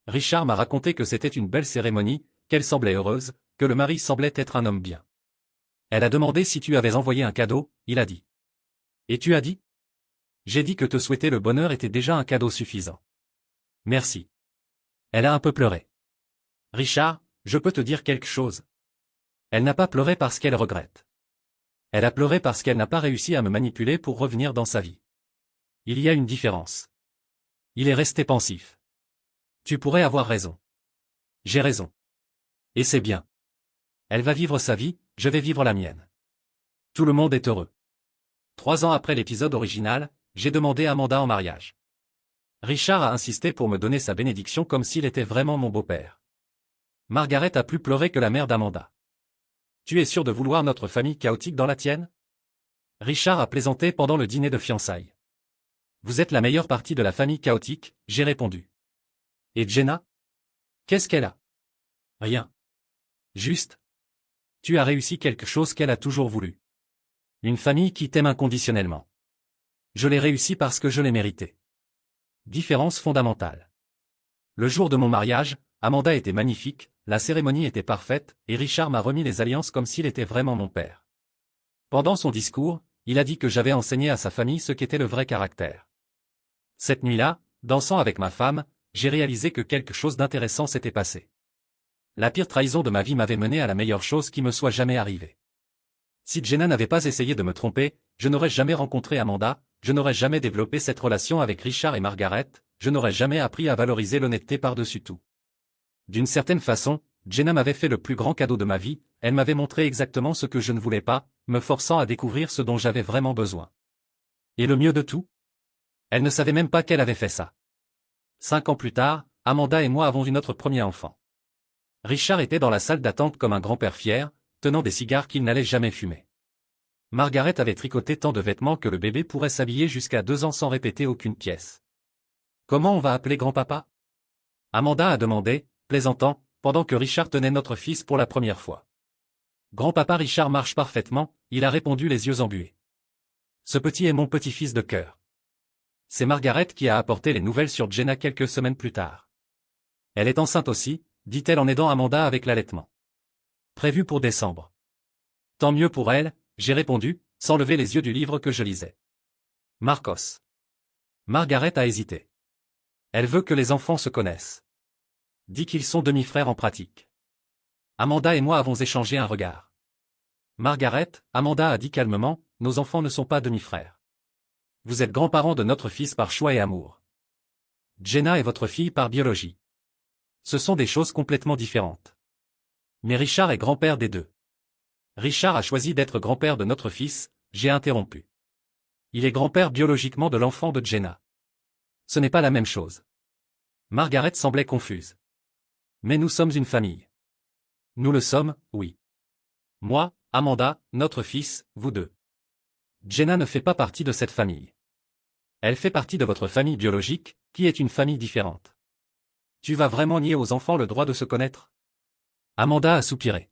Richard m'a raconté que c'était une belle cérémonie, qu'elle semblait heureuse, que le mari semblait être un homme bien. Elle a demandé si tu avais envoyé un cadeau, il a dit. Et tu as dit? J'ai dit que te souhaiter le bonheur était déjà un cadeau suffisant. Merci. Elle a un peu pleuré. Richard, je peux te dire quelque chose. Elle n'a pas pleuré parce qu'elle regrette. Elle a pleuré parce qu'elle n'a pas réussi à me manipuler pour revenir dans sa vie. Il y a une différence. Il est resté pensif. Tu pourrais avoir raison. J'ai raison. Et c'est bien. Elle va vivre sa vie, je vais vivre la mienne. Tout le monde est heureux. 3 ans après l'épisode original, j'ai demandé Amanda en mariage. Richard a insisté pour me donner sa bénédiction comme s'il était vraiment mon beau-père. Margaret a plus pleuré que la mère d'Amanda. Tu es sûr de vouloir notre famille chaotique dans la tienne? Richard a plaisanté pendant le dîner de fiançailles. Vous êtes la meilleure partie de la famille chaotique, j'ai répondu. Et Jenna? Qu'est-ce qu'elle a? Rien. Juste. Tu as réussi quelque chose qu'elle a toujours voulu. Une famille qui t'aime inconditionnellement. Je l'ai réussi parce que je l'ai mérité. Différence fondamentale. Le jour de mon mariage, Amanda était magnifique, la cérémonie était parfaite, et Richard m'a remis les alliances comme s'il était vraiment mon père. Pendant son discours, il a dit que j'avais enseigné à sa famille ce qu'était le vrai caractère. Cette nuit-là, dansant avec ma femme, j'ai réalisé que quelque chose d'intéressant s'était passé. La pire trahison de ma vie m'avait mené à la meilleure chose qui me soit jamais arrivée. Si Jenna n'avait pas essayé de me tromper, je n'aurais jamais rencontré Amanda, je n'aurais jamais développé cette relation avec Richard et Margaret, je n'aurais jamais appris à valoriser l'honnêteté par-dessus tout. D'une certaine façon, Jenna m'avait fait le plus grand cadeau de ma vie, elle m'avait montré exactement ce que je ne voulais pas, me forçant à découvrir ce dont j'avais vraiment besoin. Et le mieux de tout? Elle ne savait même pas qu'elle avait fait ça. 5 ans plus tard, Amanda et moi avons eu notre premier enfant. Richard était dans la salle d'attente comme un grand-père fier, tenant des cigares qu'il n'allait jamais fumer. Margaret avait tricoté tant de vêtements que le bébé pourrait s'habiller jusqu'à 2 ans sans répéter aucune pièce. Comment on va appeler grand-papa? Amanda a demandé, plaisantant, pendant que Richard tenait notre fils pour la première fois. Grand-papa Richard marche parfaitement, il a répondu les yeux embués. Ce petit est mon petit-fils de cœur. C'est Margaret qui a apporté les nouvelles sur Jenna quelques semaines plus tard. Elle est enceinte aussi, dit-elle en aidant Amanda avec l'allaitement. Prévu pour décembre. Tant mieux pour elle, j'ai répondu, sans lever les yeux du livre que je lisais. Marcos. Margaret a hésité. Elle veut que les enfants se connaissent. Dit qu'ils sont demi-frères en pratique. Amanda et moi avons échangé un regard. Margaret, Amanda a dit calmement, nos enfants ne sont pas demi-frères. Vous êtes grands-parents de notre fils par choix et amour. Jenna est votre fille par biologie. Ce sont des choses complètement différentes. Mais Richard est grand-père des deux. Richard a choisi d'être grand-père de notre fils, j'ai interrompu. Il est grand-père biologiquement de l'enfant de Jenna. Ce n'est pas la même chose. Margaret semblait confuse. Mais nous sommes une famille. Nous le sommes, oui. Moi, Amanda, notre fils, vous deux. Jenna ne fait pas partie de cette famille. Elle fait partie de votre famille biologique, qui est une famille différente. Tu vas vraiment nier aux enfants le droit de se connaître? Amanda a soupiré.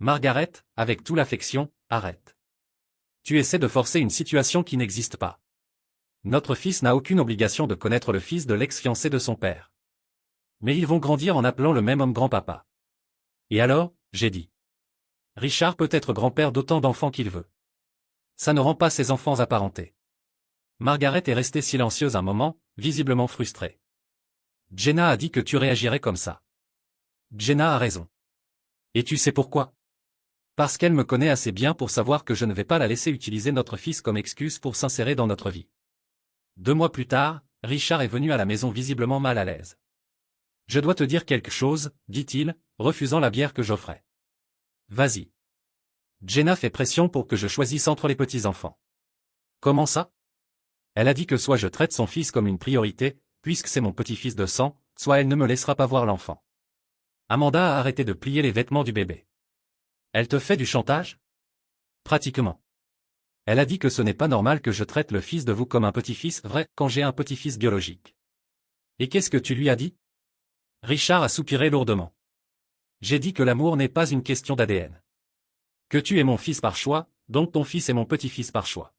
Margaret, avec toute l'affection, arrête. Tu essaies de forcer une situation qui n'existe pas. Notre fils n'a aucune obligation de connaître le fils de l'ex-fiancé de son père. Mais ils vont grandir en appelant le même homme grand-papa. Et alors, j'ai dit. Richard peut être grand-père d'autant d'enfants qu'il veut. Ça ne rend pas ses enfants apparentés. Margaret est restée silencieuse un moment, visiblement frustrée. Jenna a dit que tu réagirais comme ça. Jenna a raison. Et tu sais pourquoi? Parce qu'elle me connaît assez bien pour savoir que je ne vais pas la laisser utiliser notre fils comme excuse pour s'insérer dans notre vie. 2 mois plus tard, Richard est venu à la maison visiblement mal à l'aise. Je dois te dire quelque chose, dit-il, refusant la bière que j'offrais. Vas-y. Jenna fait pression pour que je choisisse entre les petits-enfants. Comment ça? Elle a dit que soit je traite son fils comme une priorité, puisque c'est mon petit-fils de sang, soit elle ne me laissera pas voir l'enfant. Amanda a arrêté de plier les vêtements du bébé. Elle te fait du chantage? Pratiquement. Elle a dit que ce n'est pas normal que je traite le fils de vous comme un petit-fils vrai quand j'ai un petit-fils biologique. Et qu'est-ce que tu lui as dit? Richard a soupiré lourdement. J'ai dit que l'amour n'est pas une question d'ADN. Que tu es mon fils par choix, donc ton fils est mon petit-fils par choix.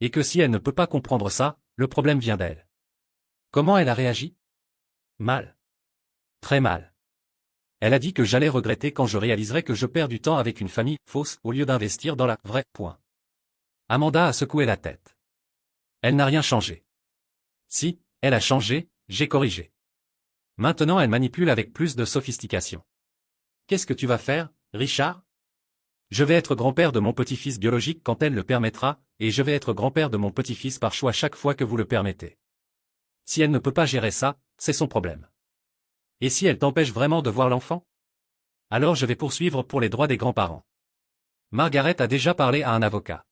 Et que si elle ne peut pas comprendre ça, le problème vient d'elle. Comment elle a réagi? Mal. Très mal. Elle a dit que j'allais regretter quand je réaliserais que je perds du temps avec une famille fausse au lieu d'investir dans la vraie. Point. Amanda a secoué la tête. Elle n'a rien changé. Si, elle a changé, j'ai corrigé. Maintenant elle manipule avec plus de sophistication. Qu'est-ce que tu vas faire, Richard? Je vais être grand-père de mon petit-fils biologique quand elle le permettra, et je vais être grand-père de mon petit-fils par choix chaque fois que vous le permettez. Si elle ne peut pas gérer ça, c'est son problème. Et si elle t'empêche vraiment de voir l'enfant? Alors je vais poursuivre pour les droits des grands-parents. Margaret a déjà parlé à un avocat.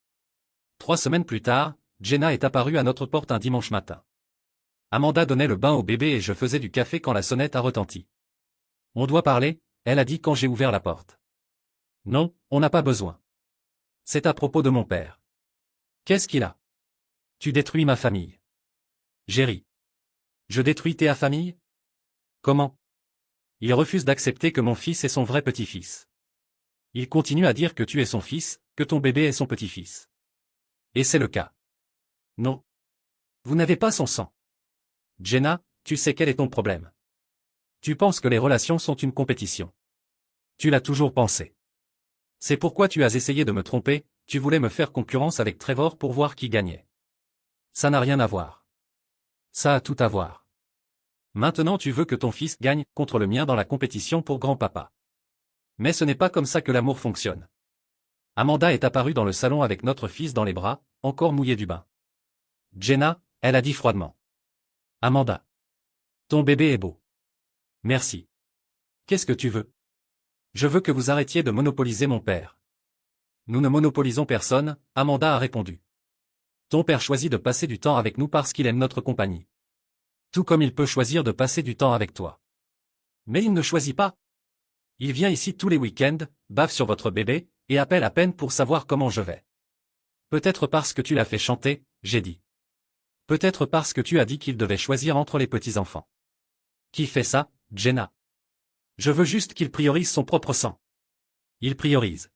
3 semaines plus tard, Jenna est apparue à notre porte un dimanche matin. Amanda donnait le bain au bébé et je faisais du café quand la sonnette a retenti. On doit parler, elle a dit quand j'ai ouvert la porte. Non, on n'a pas besoin. C'est à propos de mon père. Qu'est-ce qu'il a? Tu détruis ma famille. J'ai ri. Je détruis ta famille? Comment? Il refuse d'accepter que mon fils est son vrai petit-fils. Il continue à dire que tu es son fils, que ton bébé est son petit-fils. Et c'est le cas. Non. Vous n'avez pas son sang. Jenna, tu sais quel est ton problème. Tu penses que les relations sont une compétition. Tu l'as toujours pensé. C'est pourquoi tu as essayé de me tromper, tu voulais me faire concurrence avec Trevor pour voir qui gagnait. Ça n'a rien à voir. Ça a tout à voir. Maintenant tu veux que ton fils gagne contre le mien dans la compétition pour grand-papa. Mais ce n'est pas comme ça que l'amour fonctionne. Amanda est apparue dans le salon avec notre fils dans les bras, encore mouillé du bain. Jenna, elle a dit froidement. Amanda. Ton bébé est beau. Merci. Qu'est-ce que tu veux? Je veux que vous arrêtiez de monopoliser mon père. Nous ne monopolisons personne, Amanda a répondu. Ton père choisit de passer du temps avec nous parce qu'il aime notre compagnie. Tout comme il peut choisir de passer du temps avec toi. Mais il ne choisit pas. Il vient ici tous les week-ends, bave sur votre bébé, et appelle à peine pour savoir comment je vais. Peut-être parce que tu l'as fait chanter, j'ai dit. Peut-être parce que tu as dit qu'il devait choisir entre les petits-enfants. Qui fait ça, Jenna? Je veux juste qu'il priorise son propre sang. Il priorise.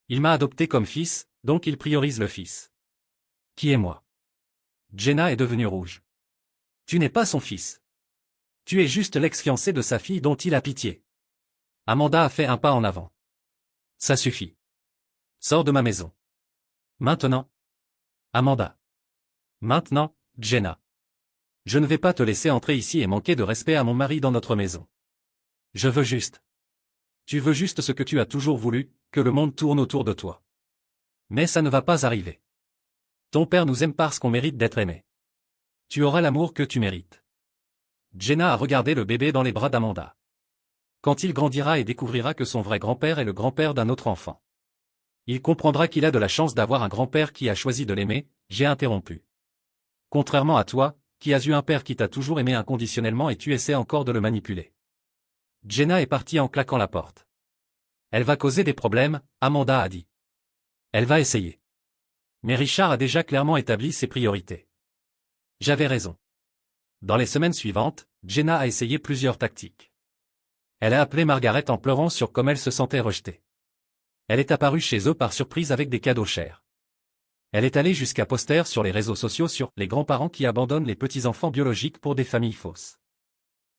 Il m'a adopté comme fils, donc il priorise le fils. Qui est moi? Jenna est devenue rouge. Tu n'es pas son fils. Tu es juste l'ex-fiancé de sa fille dont il a pitié. Amanda a fait un pas en avant. Ça suffit. Sors de ma maison. Maintenant. Amanda. Maintenant, Jenna. Je ne vais pas te laisser entrer ici et manquer de respect à mon mari dans notre maison. Je veux juste. Tu veux juste ce que tu as toujours voulu, que le monde tourne autour de toi. Mais ça ne va pas arriver. Ton père nous aime parce qu'on mérite d'être aimé. Tu auras l'amour que tu mérites. Jenna a regardé le bébé dans les bras d'Amanda. Quand il grandira et découvrira que son vrai grand-père est le grand-père d'un autre enfant. Il comprendra qu'il a de la chance d'avoir un grand-père qui a choisi de l'aimer, j'ai interrompu. Contrairement à toi, qui as eu un père qui t'a toujours aimé inconditionnellement et tu essaies encore de le manipuler. Jenna est partie en claquant la porte. Elle va causer des problèmes, Amanda a dit. Elle va essayer. Mais Richard a déjà clairement établi ses priorités. J'avais raison. Dans les semaines suivantes, Jenna a essayé plusieurs tactiques. Elle a appelé Margaret en pleurant sur comme elle se sentait rejetée. Elle est apparue chez eux par surprise avec des cadeaux chers. Elle est allée jusqu'à poster sur les réseaux sociaux sur « les grands-parents qui abandonnent les petits-enfants biologiques pour des familles fausses ».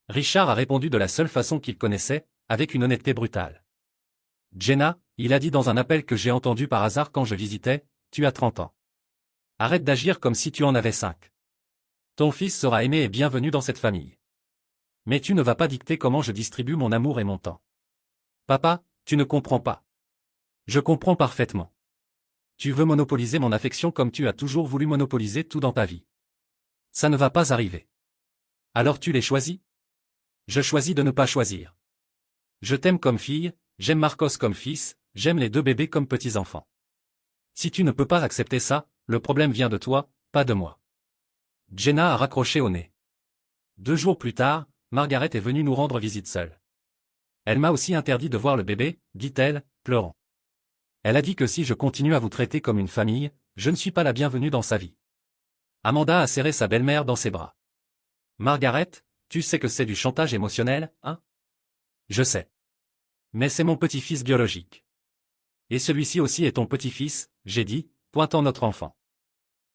Richard a répondu de la seule façon qu'il connaissait, avec une honnêteté brutale. « Jenna, il a dit dans un appel que j'ai entendu par hasard quand je visitais, tu as 30 ans. Arrête d'agir comme si tu en avais 5. Ton fils sera aimé et bienvenu dans cette famille. Mais tu ne vas pas dicter comment je distribue mon amour et mon temps. Papa, tu ne comprends pas. Je comprends parfaitement. Tu veux monopoliser mon affection comme tu as toujours voulu monopoliser tout dans ta vie. Ça ne va pas arriver. Alors tu les choisis? Je choisis de ne pas choisir. Je t'aime comme fille, j'aime Marcos comme fils, j'aime les deux bébés comme petits-enfants. Si tu ne peux pas accepter ça, le problème vient de toi, pas de moi. Jenna a raccroché au nez. 2 jours plus tard, Margaret est venue nous rendre visite seule. Elle m'a aussi interdit de voir le bébé, dit-elle, pleurant. Elle a dit que si je continue à vous traiter comme une famille, je ne suis pas la bienvenue dans sa vie. Amanda a serré sa belle-mère dans ses bras. Margaret, tu sais que c'est du chantage émotionnel, hein? Je sais. Mais c'est mon petit-fils biologique. Et celui-ci aussi est ton petit-fils, j'ai dit, pointant notre enfant.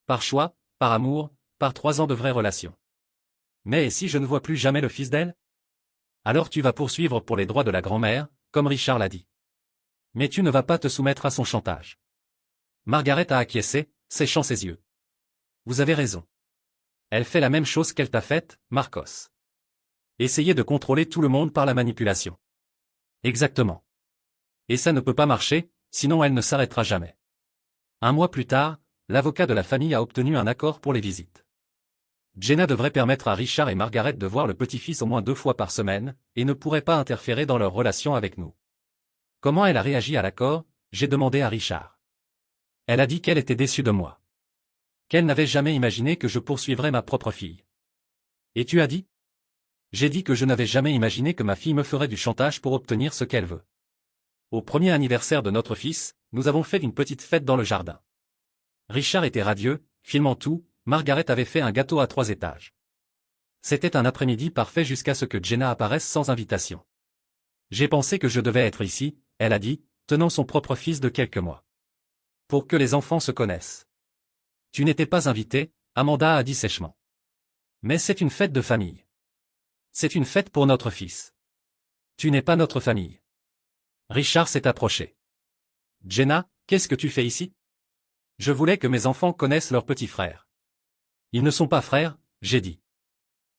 Par choix, par amour, par 3 ans de vraie relation. Mais et si je ne vois plus jamais le fils d'elle? Alors tu vas poursuivre pour les droits de la grand-mère, comme Richard l'a dit. Mais tu ne vas pas te soumettre à son chantage. Margaret a acquiescé, séchant ses yeux. Vous avez raison. Elle fait la même chose qu'elle t'a faite, Marcos. Essayer de contrôler tout le monde par la manipulation. Exactement. Et ça ne peut pas marcher, sinon elle ne s'arrêtera jamais. 1 mois plus tard, l'avocat de la famille a obtenu un accord pour les visites. Jenna devrait permettre à Richard et Margaret de voir le petit-fils au moins 2 fois par semaine, et ne pourrait pas interférer dans leur relation avec nous. Comment elle a réagi à l'accord? J'ai demandé à Richard. Elle a dit qu'elle était déçue de moi. Qu'elle n'avait jamais imaginé que je poursuivrais ma propre fille. Et tu as dit? J'ai dit que je n'avais jamais imaginé que ma fille me ferait du chantage pour obtenir ce qu'elle veut. Au premier anniversaire de notre fils, nous avons fait une petite fête dans le jardin. Richard était radieux, filmant tout, Margaret avait fait un gâteau à 3 étages. C'était un après-midi parfait jusqu'à ce que Jenna apparaisse sans invitation. J'ai pensé que je devais être ici, elle a dit, tenant son propre fils de quelques mois. Pour que les enfants se connaissent. Tu n'étais pas invité, Amanda a dit sèchement. Mais c'est une fête de famille. C'est une fête pour notre fils. Tu n'es pas notre famille. Richard s'est approché. Jenna, qu'est-ce que tu fais ici? Je voulais que mes enfants connaissent leur petit frère. Ils ne sont pas frères, j'ai dit.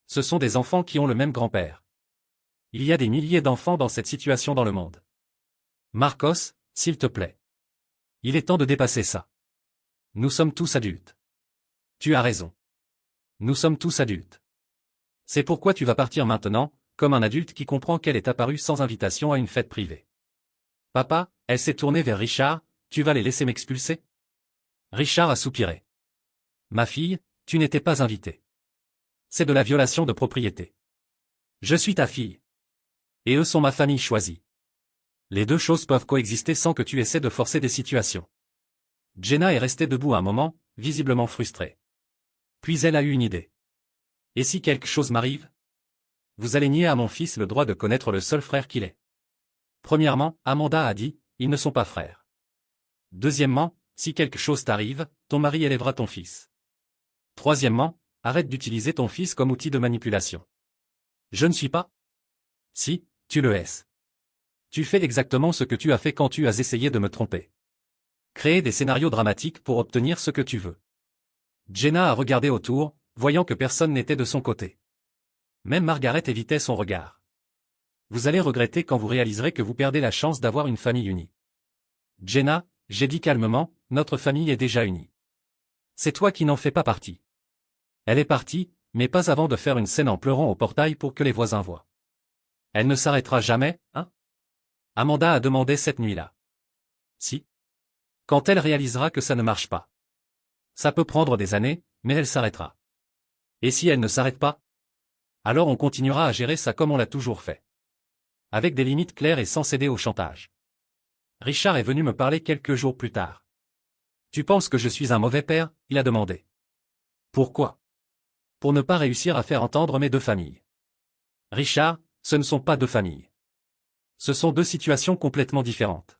Ce sont des enfants qui ont le même grand-père. Il y a des milliers d'enfants dans cette situation dans le monde. Marcos, s'il te plaît. Il est temps de dépasser ça. Nous sommes tous adultes. Tu as raison. Nous sommes tous adultes. C'est pourquoi tu vas partir maintenant, comme un adulte qui comprend qu'elle est apparue sans invitation à une fête privée. Papa, elle s'est tournée vers Richard, tu vas les laisser m'expulser? Richard a soupiré. Ma fille, tu n'étais pas invitée. C'est de la violation de propriété. Je suis ta fille. Et eux sont ma famille choisie. Les 2 choses peuvent coexister sans que tu essaies de forcer des situations. Jenna est restée debout un moment, visiblement frustrée. Puis elle a eu une idée. Et si quelque chose m'arrive? Vous allez nier à mon fils le droit de connaître le seul frère qu'il est. Premièrement, Amanda a dit, ils ne sont pas frères. Deuxièmement, si quelque chose t'arrive, ton mari élèvera ton fils. Troisièmement, arrête d'utiliser ton fils comme outil de manipulation. Je ne suis pas. Si, tu le es. Tu fais exactement ce que tu as fait quand tu as essayé de me tromper. Créer des scénarios dramatiques pour obtenir ce que tu veux. Jenna a regardé autour, voyant que personne n'était de son côté. Même Margaret évitait son regard. Vous allez regretter quand vous réaliserez que vous perdez la chance d'avoir une famille unie. Jenna, j'ai dit calmement, notre famille est déjà unie. C'est toi qui n'en fais pas partie. Elle est partie, mais pas avant de faire une scène en pleurant au portail pour que les voisins voient. Elle ne s'arrêtera jamais, hein? Amanda a demandé cette nuit-là. Si. Quand elle réalisera que ça ne marche pas. Ça peut prendre des années, mais elle s'arrêtera. Et si elle ne s'arrête pas? Alors on continuera à gérer ça comme on l'a toujours fait. Avec des limites claires et sans céder au chantage. Richard est venu me parler quelques jours plus tard. Tu penses que je suis un mauvais père? Il a demandé. Pourquoi? Pour ne pas réussir à faire entendre mes deux familles. Richard, ce ne sont pas deux familles. Ce sont deux situations complètement différentes.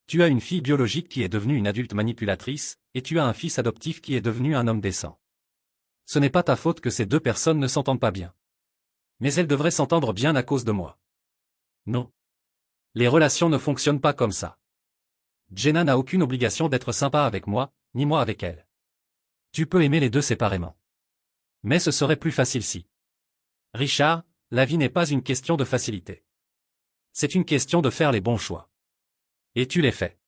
Tu as une fille biologique qui est devenue une adulte manipulatrice, et tu as un fils adoptif qui est devenu un homme décent. Ce n'est pas ta faute que ces deux personnes ne s'entendent pas bien. Mais elles devraient s'entendre bien à cause de moi. Non. Les relations ne fonctionnent pas comme ça. Jenna n'a aucune obligation d'être sympa avec moi, ni moi avec elle. Tu peux aimer les deux séparément. Mais ce serait plus facile si. Richard, la vie n'est pas une question de facilité. C'est une question de faire les bons choix. Et tu les fais.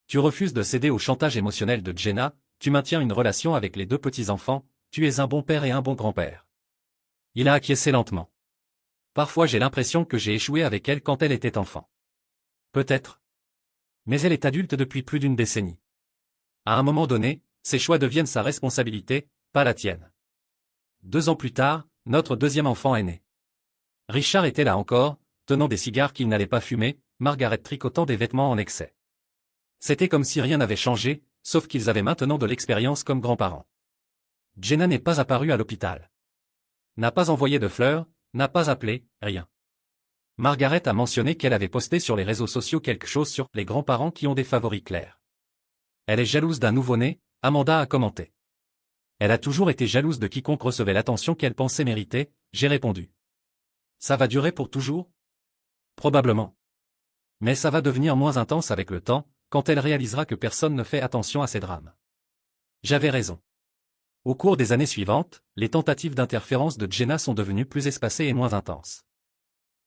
Tu refuses de céder au chantage émotionnel de Jenna, tu maintiens une relation avec les deux petits-enfants, tu es un bon père et un bon grand-père. Il a acquiescé lentement. Parfois j'ai l'impression que j'ai échoué avec elle quand elle était enfant. Peut-être. Mais elle est adulte depuis plus d'une décennie. À un moment donné, ses choix deviennent sa responsabilité, pas la tienne. 2 ans plus tard, notre deuxième enfant est né. Richard était là encore, tenant des cigares qu'il n'allait pas fumer, Margaret tricotant des vêtements en excès. C'était comme si rien n'avait changé, sauf qu'ils avaient maintenant de l'expérience comme grands-parents. Jenna n'est pas apparue à l'hôpital. N'a pas envoyé de fleurs, n'a pas appelé, rien. Margaret a mentionné qu'elle avait posté sur les réseaux sociaux quelque chose sur les grands-parents qui ont des favoris clairs. Elle est jalouse d'un nouveau-né, Amanda a commenté. Elle a toujours été jalouse de quiconque recevait l'attention qu'elle pensait mériter, j'ai répondu. Ça va durer pour toujours? Probablement. Mais ça va devenir moins intense avec le temps, quand elle réalisera que personne ne fait attention à ces drames. J'avais raison. Au cours des années suivantes, les tentatives d'interférence de Jenna sont devenues plus espacées et moins intenses.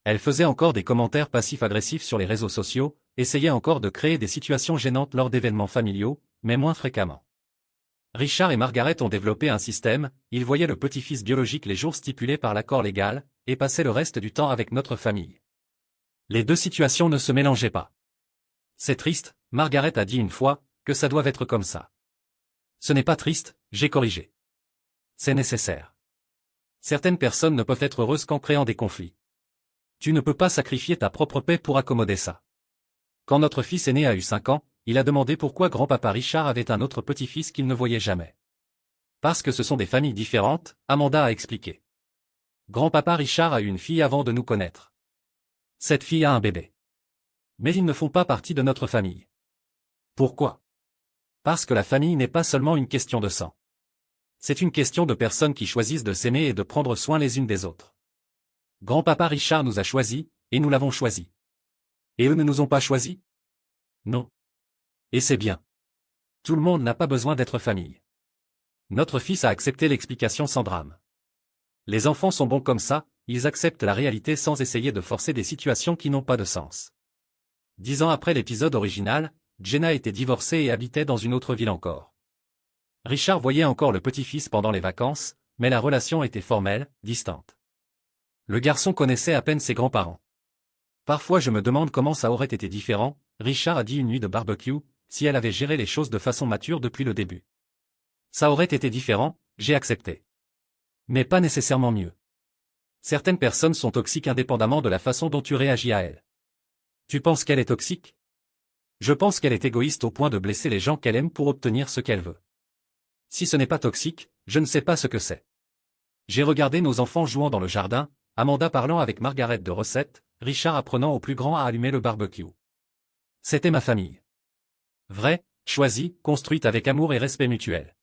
Elle faisait encore des commentaires passifs-agressifs sur les réseaux sociaux, essayait encore de créer des situations gênantes lors d'événements familiaux, mais moins fréquemment. Richard et Margaret ont développé un système, ils voyaient le petit-fils biologique les jours stipulés par l'accord légal, et passaient le reste du temps avec notre famille. Les deux situations ne se mélangeaient pas. C'est triste, Margaret a dit une fois, que ça doit être comme ça. Ce n'est pas triste, j'ai corrigé. C'est nécessaire. Certaines personnes ne peuvent être heureuses qu'en créant des conflits. Tu ne peux pas sacrifier ta propre paix pour accommoder ça. Quand notre fils aîné a eu 5 ans, il a demandé pourquoi grand-papa Richard avait un autre petit-fils qu'il ne voyait jamais. Parce que ce sont des familles différentes, Amanda a expliqué. Grand-papa Richard a eu une fille avant de nous connaître. Cette fille a un bébé. Mais ils ne font pas partie de notre famille. Pourquoi? Parce que la famille n'est pas seulement une question de sang. C'est une question de personnes qui choisissent de s'aimer et de prendre soin les unes des autres. Grand-papa Richard nous a choisis, et nous l'avons choisi. Et eux ne nous ont pas choisis? Non. Et c'est bien. Tout le monde n'a pas besoin d'être famille. Notre fils a accepté l'explication sans drame. Les enfants sont bons comme ça, ils acceptent la réalité sans essayer de forcer des situations qui n'ont pas de sens. 10 ans après l'épisode original, Jenna était divorcée et habitait dans une autre ville encore. Richard voyait encore le petit-fils pendant les vacances, mais la relation était formelle, distante. Le garçon connaissait à peine ses grands-parents. Parfois je me demande comment ça aurait été différent, Richard a dit une nuit de barbecue, si elle avait géré les choses de façon mature depuis le début. Ça aurait été différent, j'ai accepté. Mais pas nécessairement mieux. Certaines personnes sont toxiques indépendamment de la façon dont tu réagis à elles. Tu penses qu'elle est toxique? Je pense qu'elle est égoïste au point de blesser les gens qu'elle aime pour obtenir ce qu'elle veut. Si ce n'est pas toxique, je ne sais pas ce que c'est. J'ai regardé nos enfants jouant dans le jardin, Amanda parlant avec Margaret de recettes, Richard apprenant au plus grand à allumer le barbecue. C'était ma famille. Vraie, choisie, construite avec amour et respect mutuel.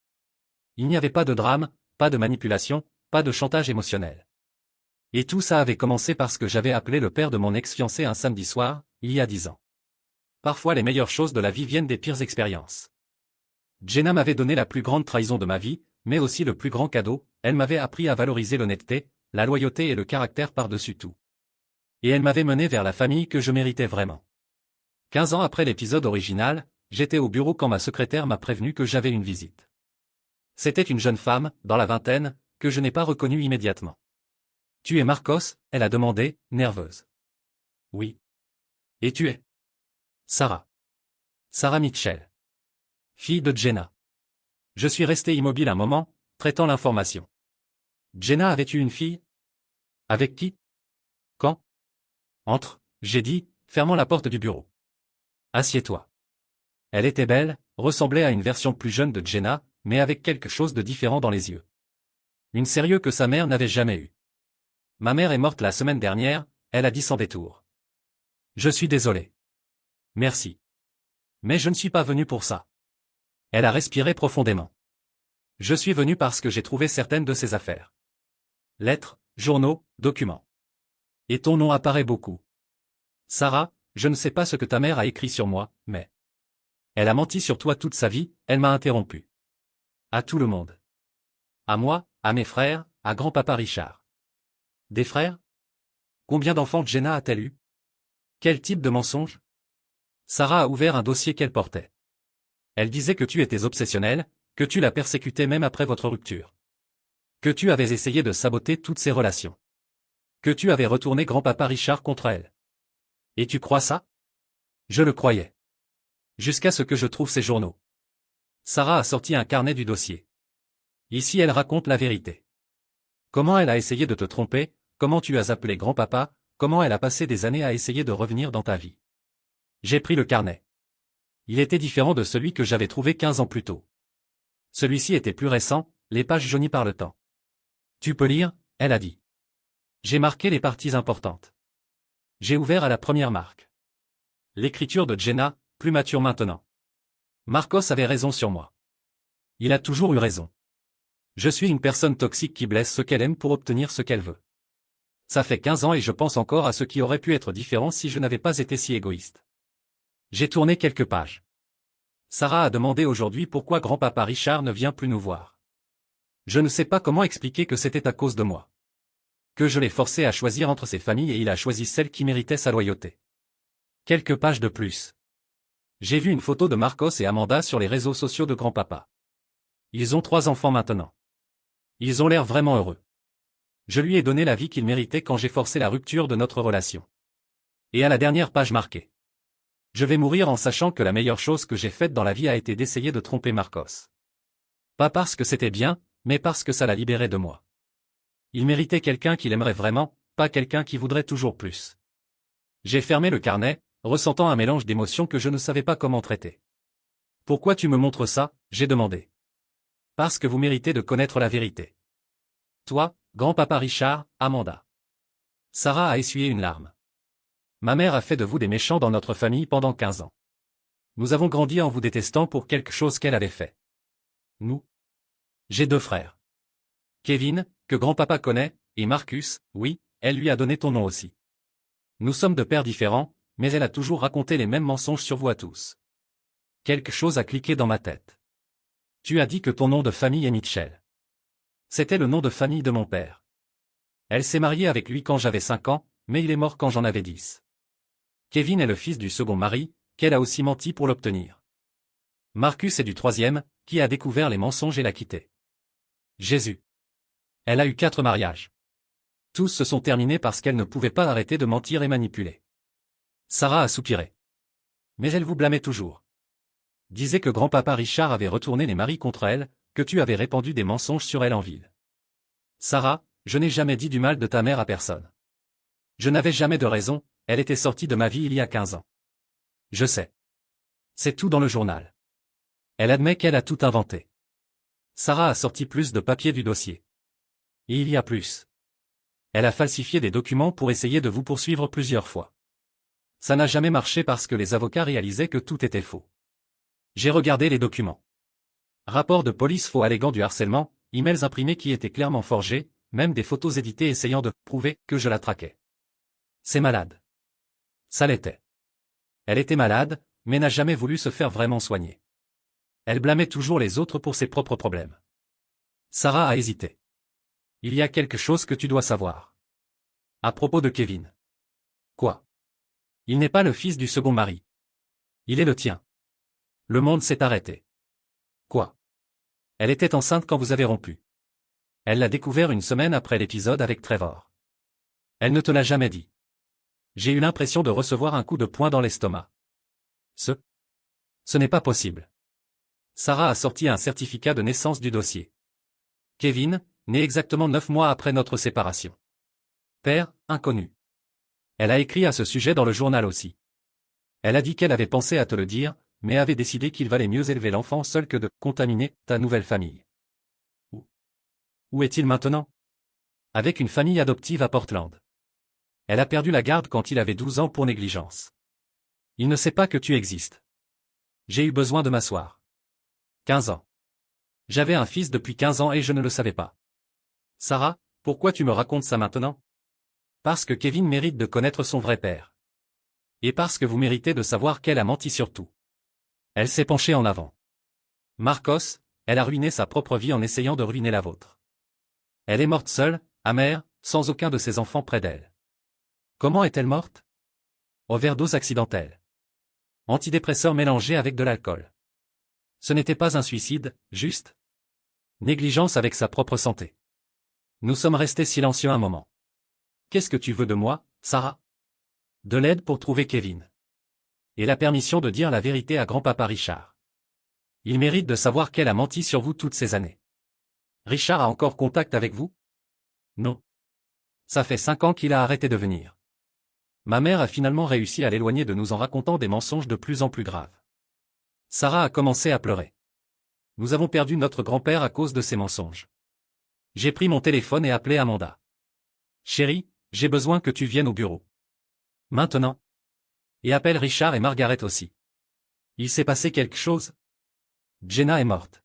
Il n'y avait pas de drame, pas de manipulation, pas de chantage émotionnel. Et tout ça avait commencé parce que j'avais appelé le père de mon ex-fiancé un samedi soir, il y a 10 ans. Parfois les meilleures choses de la vie viennent des pires expériences. Jenna m'avait donné la plus grande trahison de ma vie, mais aussi le plus grand cadeau, elle m'avait appris à valoriser l'honnêteté, la loyauté et le caractère par-dessus tout. Et elle m'avait mené vers la famille que je méritais vraiment. 15 ans après l'épisode original, j'étais au bureau quand ma secrétaire m'a prévenu que j'avais une visite. C'était une jeune femme, dans la vingtaine, que je n'ai pas reconnue immédiatement. « Tu es Marcos ?» elle a demandé, nerveuse. « Oui. Et tu es ?» « Sarah. Sarah Mitchell. Fille de Jenna. » Je suis resté immobile un moment, traitant l'information. Jenna avait eu une fille? Avec qui? Quand? Entre, j'ai dit, fermant la porte du bureau. Assieds-toi. Elle était belle, ressemblait à une version plus jeune de Jenna, mais avec quelque chose de différent dans les yeux. Une sérieux que sa mère n'avait jamais eue. Ma mère est morte la semaine dernière, elle a dit sans détour. Je suis désolé. Merci. Mais je ne suis pas venu pour ça. Elle a respiré profondément. Je suis venu parce que j'ai trouvé certaines de ses affaires. Lettres, journaux, documents. Et ton nom apparaît beaucoup. Sarah, je ne sais pas ce que ta mère a écrit sur moi, mais... Elle a menti sur toi toute sa vie, elle m'a interrompu. À tout le monde. À moi, à mes frères, à grand-papa Richard. Des frères? Combien d'enfants Jenna a-t-elle eu? Quel type de mensonge? Sarah a ouvert un dossier qu'elle portait. Elle disait que tu étais obsessionnel, que tu la persécutais même après votre rupture. Que tu avais essayé de saboter toutes ses relations. Que tu avais retourné grand-papa Richard contre elle. Et tu crois ça? Je le croyais. Jusqu'à ce que je trouve ces journaux. Sarah a sorti un carnet du dossier. Ici elle raconte la vérité. Comment elle a essayé de te tromper, comment tu as appelé grand-papa, comment elle a passé des années à essayer de revenir dans ta vie. J'ai pris le carnet. Il était différent de celui que j'avais trouvé 15 ans plus tôt. Celui-ci était plus récent, les pages jaunies par le temps. Tu peux lire, elle a dit. J'ai marqué les parties importantes. J'ai ouvert à la première marque. L'écriture de Jenna, plus mature maintenant. Marcos avait raison sur moi. Il a toujours eu raison. Je suis une personne toxique qui blesse ce qu'elle aime pour obtenir ce qu'elle veut. Ça fait 15 ans et je pense encore à ce qui aurait pu être différent si je n'avais pas été si égoïste. J'ai tourné quelques pages. Sarah a demandé aujourd'hui pourquoi grand-papa Richard ne vient plus nous voir. Je ne sais pas comment expliquer que c'était à cause de moi. Que je l'ai forcé à choisir entre ses familles et il a choisi celle qui méritait sa loyauté. Quelques pages de plus. J'ai vu une photo de Marcos et Amanda sur les réseaux sociaux de grand-papa. Ils ont 3 enfants maintenant. Ils ont l'air vraiment heureux. Je lui ai donné la vie qu'il méritait quand j'ai forcé la rupture de notre relation. Et à la dernière page marquée. Je vais mourir en sachant que la meilleure chose que j'ai faite dans la vie a été d'essayer de tromper Marcos. Pas parce que c'était bien, mais parce que ça l'a libéré de moi. Il méritait quelqu'un qu'il aimerait vraiment, pas quelqu'un qui voudrait toujours plus. J'ai fermé le carnet, ressentant un mélange d'émotions que je ne savais pas comment traiter. Pourquoi tu me montres ça? J'ai demandé. Parce que vous méritez de connaître la vérité. Toi, grand-papa Richard, Amanda. Sarah a essuyé une larme. Ma mère a fait de vous des méchants dans notre famille pendant 15 ans. Nous avons grandi en vous détestant pour quelque chose qu'elle avait fait. Nous. J'ai 2 frères. Kevin, que grand-papa connaît, et Marcus, oui, elle lui a donné ton nom aussi. Nous sommes de pères différents, mais elle a toujours raconté les mêmes mensonges sur vous à tous. Quelque chose a cliqué dans ma tête. Tu as dit que ton nom de famille est Mitchell. C'était le nom de famille de mon père. Elle s'est mariée avec lui quand j'avais 5 ans, mais il est mort quand j'en avais 10. Kevin est le fils du second mari, qu'elle a aussi menti pour l'obtenir. Marcus est du 3e, qui a découvert les mensonges et l'a quitté. Jésus. Elle a eu 4 mariages. Tous se sont terminés parce qu'elle ne pouvait pas arrêter de mentir et manipuler. Sarah a soupiré. Mais elle vous blâmait toujours. Disait que grand-papa Richard avait retourné les maris contre elle, que tu avais répandu des mensonges sur elle en ville. Sarah, je n'ai jamais dit du mal de ta mère à personne. Je n'avais jamais de raison, elle était sortie de ma vie il y a 15 ans. Je sais. C'est tout dans le journal. Elle admet qu'elle a tout inventé. Sarah a sorti plus de papier du dossier. Et il y a plus. Elle a falsifié des documents pour essayer de vous poursuivre plusieurs fois. Ça n'a jamais marché parce que les avocats réalisaient que tout était faux. J'ai regardé les documents. Rapport de police faux alléguant du harcèlement, emails imprimés qui étaient clairement forgés, même des photos éditées essayant de prouver que je la traquais. C'est malade. Ça l'était. Elle était malade, mais n'a jamais voulu se faire vraiment soigner. Elle blâmait toujours les autres pour ses propres problèmes. Sarah a hésité. Il y a quelque chose que tu dois savoir. À propos de Kevin. Quoi? Il n'est pas le fils du second mari. Il est le tien. Le monde s'est arrêté. Quoi? Elle était enceinte quand vous avez rompu. Elle l'a découvert une semaine après l'épisode avec Trevor. Elle ne te l'a jamais dit. J'ai eu l'impression de recevoir un coup de poing dans l'estomac. Ce n'est pas possible. Sarah a sorti un certificat de naissance du dossier. Kevin, né exactement 9 mois après notre séparation. Père, inconnu. Elle a écrit à ce sujet dans le journal aussi. Elle a dit qu'elle avait pensé à te le dire, mais avait décidé qu'il valait mieux élever l'enfant seul que de contaminer ta nouvelle famille. Où est-il maintenant? Avec une famille adoptive à Portland. Elle a perdu la garde quand il avait 12 ans pour négligence. Il ne sait pas que tu existes. J'ai eu besoin de m'asseoir. 15 ans. J'avais un fils depuis 15 ans et je ne le savais pas. Sarah, pourquoi tu me racontes ça maintenant? Parce que Kevin mérite de connaître son vrai père. Et parce que vous méritez de savoir qu'elle a menti sur tout. Elle s'est penchée en avant. Marcos, elle a ruiné sa propre vie en essayant de ruiner la vôtre. Elle est morte seule, amère, sans aucun de ses enfants près d'elle. Comment est-elle morte? Overdose accidentelle. Antidépresseur mélangé avec de l'alcool. Ce n'était pas un suicide, juste négligence avec sa propre santé. Nous sommes restés silencieux un moment. Qu'est-ce que tu veux de moi, Sarah? De l'aide pour trouver Kevin. Et la permission de dire la vérité à grand-papa Richard. Il mérite de savoir qu'elle a menti sur vous toutes ces années. Richard a encore contact avec vous? Non. Ça fait 5 ans qu'il a arrêté de venir. Ma mère a finalement réussi à l'éloigner de nous en racontant des mensonges de plus en plus graves. Sarah a commencé à pleurer. Nous avons perdu notre grand-père à cause de ces mensonges. J'ai pris mon téléphone et appelé Amanda. Chérie, j'ai besoin que tu viennes au bureau. Maintenant. Et appelle Richard et Margaret aussi. Il s'est passé quelque chose? Jenna est morte.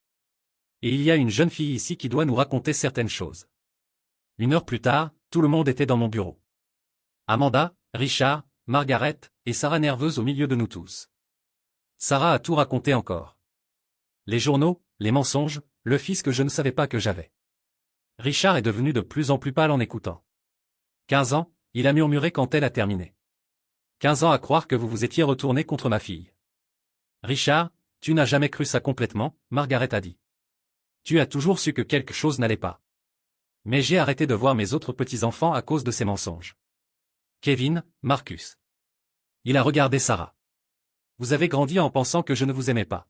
Et il y a une jeune fille ici qui doit nous raconter certaines choses. 1 heure plus tard, tout le monde était dans mon bureau. Amanda, Richard, Margaret, et Sarah nerveuse au milieu de nous tous. Sarah a tout raconté encore. Les journaux, les mensonges, le fils que je ne savais pas que j'avais. Richard est devenu de plus en plus pâle en écoutant. 15 ans, il a murmuré quand elle a terminé. 15 ans à croire que vous vous étiez retourné contre ma fille. Richard, tu n'as jamais cru ça complètement, Margaret a dit. Tu as toujours su que quelque chose n'allait pas. Mais j'ai arrêté de voir mes autres petits-enfants à cause de ces mensonges. Kevin, Marcus. Il a regardé Sarah. Vous avez grandi en pensant que je ne vous aimais pas.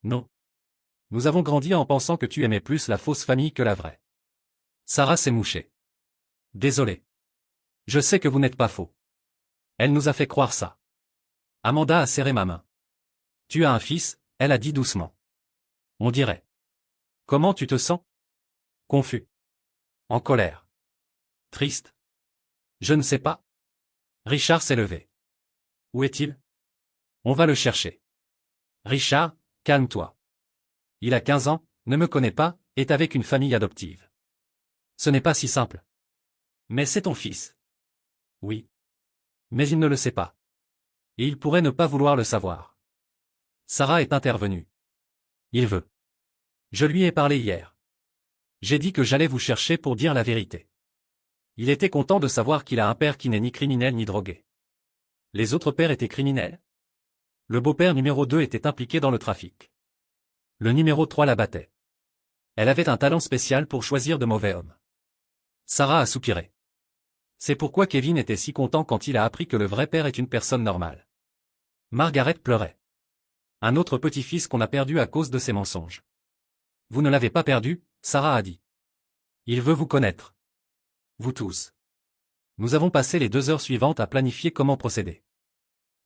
Non. Nous avons grandi en pensant que tu aimais plus la fausse famille que la vraie. Sarah s'est mouchée. Désolé. Je sais que vous n'êtes pas faux. Elle nous a fait croire ça. Amanda a serré ma main. Tu as un fils, elle a dit doucement. On dirait. Comment tu te sens? Confus. En colère. Triste. Je ne sais pas. Richard s'est levé. Où est-il? On va le chercher. Richard, calme-toi. Il a 15 ans, ne me connaît pas, est avec une famille adoptive. Ce n'est pas si simple. Mais c'est ton fils. Oui. Mais il ne le sait pas. Et il pourrait ne pas vouloir le savoir. Sarah est intervenue. Il veut. Je lui ai parlé hier. J'ai dit que j'allais vous chercher pour dire la vérité. Il était content de savoir qu'il a un père qui n'est ni criminel ni drogué. Les autres pères étaient criminels. Le beau-père numéro 2 était impliqué dans le trafic. Le numéro 3 la battait. Elle avait un talent spécial pour choisir de mauvais hommes. Sarah a soupiré. C'est pourquoi Kevin était si content quand il a appris que le vrai père est une personne normale. Margaret pleurait. Un autre petit-fils qu'on a perdu à cause de ses mensonges. Vous ne l'avez pas perdu, Sarah a dit. Il veut vous connaître. Vous tous. Nous avons passé les 2 heures suivantes à planifier comment procéder.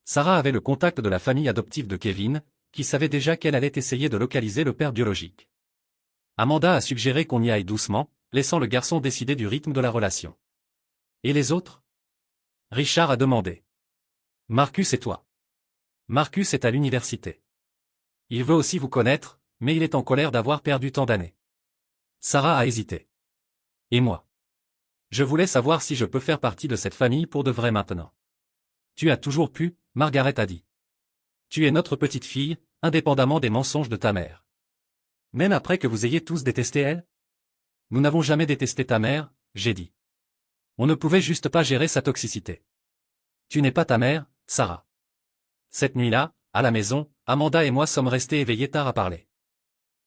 Sarah avait le contact de la famille adoptive de Kevin, qui savait déjà qu'elle allait essayer de localiser le père biologique. Amanda a suggéré qu'on y aille doucement, laissant le garçon décider du rythme de la relation. Et les autres? Richard a demandé. Marcus et toi. Marcus est à l'université. Il veut aussi vous connaître, mais il est en colère d'avoir perdu tant d'années. Sarah a hésité. Et moi? Je voulais savoir si je peux faire partie de cette famille pour de vrai maintenant. Tu as toujours pu, Margaret a dit. Tu es notre petite fille, indépendamment des mensonges de ta mère. Même après que vous ayez tous détesté elle? Nous n'avons jamais détesté ta mère, j'ai dit. On ne pouvait juste pas gérer sa toxicité. Tu n'es pas ta mère, Sarah. Cette nuit-là, à la maison, Amanda et moi sommes restés éveillés tard à parler.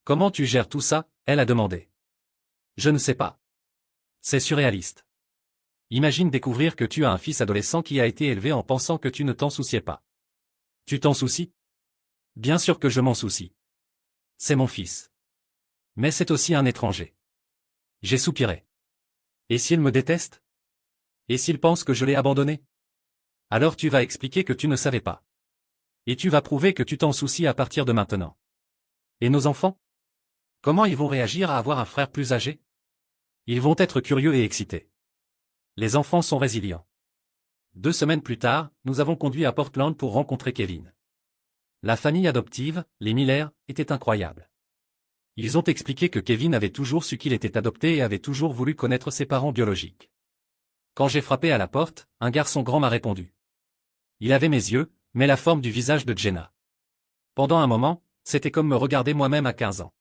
Comment tu gères tout ça? Elle a demandé. Je ne sais pas. C'est surréaliste. Imagine découvrir que tu as un fils adolescent qui a été élevé en pensant que tu ne t'en souciais pas. Tu t'en soucies? Bien sûr que je m'en soucie. C'est mon fils. Mais c'est aussi un étranger. J'ai soupiré. Et s'il me déteste? Et s'il pense que je l'ai abandonné? Alors tu vas expliquer que tu ne savais pas. Et tu vas prouver que tu t'en soucies à partir de maintenant. Et nos enfants? Comment ils vont réagir à avoir un frère plus âgé? Ils vont être curieux et excités. Les enfants sont résilients. 2 semaines plus tard, nous avons conduit à Portland pour rencontrer Kevin. La famille adoptive, les Miller, était incroyable. Ils ont expliqué que Kevin avait toujours su qu'il était adopté et avait toujours voulu connaître ses parents biologiques. Quand j'ai frappé à la porte, un garçon grand m'a répondu. Il avait mes yeux, mais la forme du visage de Jenna. Pendant un moment, c'était comme me regarder moi-même à 15 ans.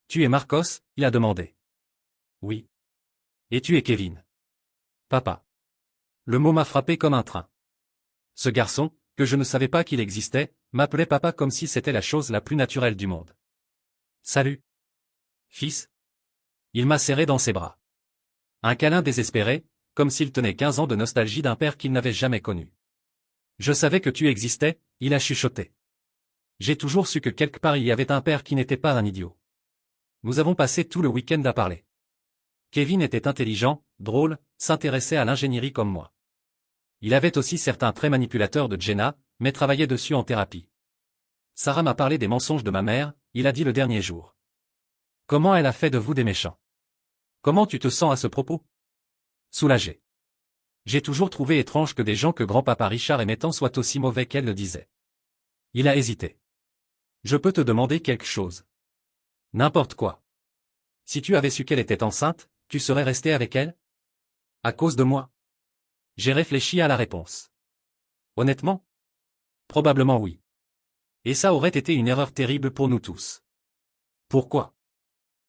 Tu es Marcos? Il a demandé. Oui. Et tu es Kevin? Papa. Le mot m'a frappé comme un train. Ce garçon, que je ne savais pas qu'il existait, m'appelait papa comme si c'était la chose la plus naturelle du monde. Salut. Fils. Il m'a serré dans ses bras. Un câlin désespéré, comme s'il tenait 15 ans de nostalgie d'un père qu'il n'avait jamais connu. Je savais que tu existais, il a chuchoté. J'ai toujours su que quelque part il y avait un père qui n'était pas un idiot. Nous avons passé tout le week-end à parler. Kevin était intelligent, drôle, s'intéressait à l'ingénierie comme moi. Il avait aussi certains traits manipulateurs de Jenna, mais travaillait dessus en thérapie. Sarah m'a parlé des mensonges de ma mère, il a dit le dernier jour. Comment elle a fait de vous des méchants? Comment tu te sens à ce propos? Soulagé. J'ai toujours trouvé étrange que des gens que grand-papa Richard aimait tant soient aussi mauvais qu'elle le disait. Il a hésité. Je peux te demander quelque chose. N'importe quoi. Si tu avais su qu'elle était enceinte, tu serais resté avec elle? À cause de moi? J'ai réfléchi à la réponse. Honnêtement? Probablement oui. Et ça aurait été une erreur terrible pour nous tous. Pourquoi?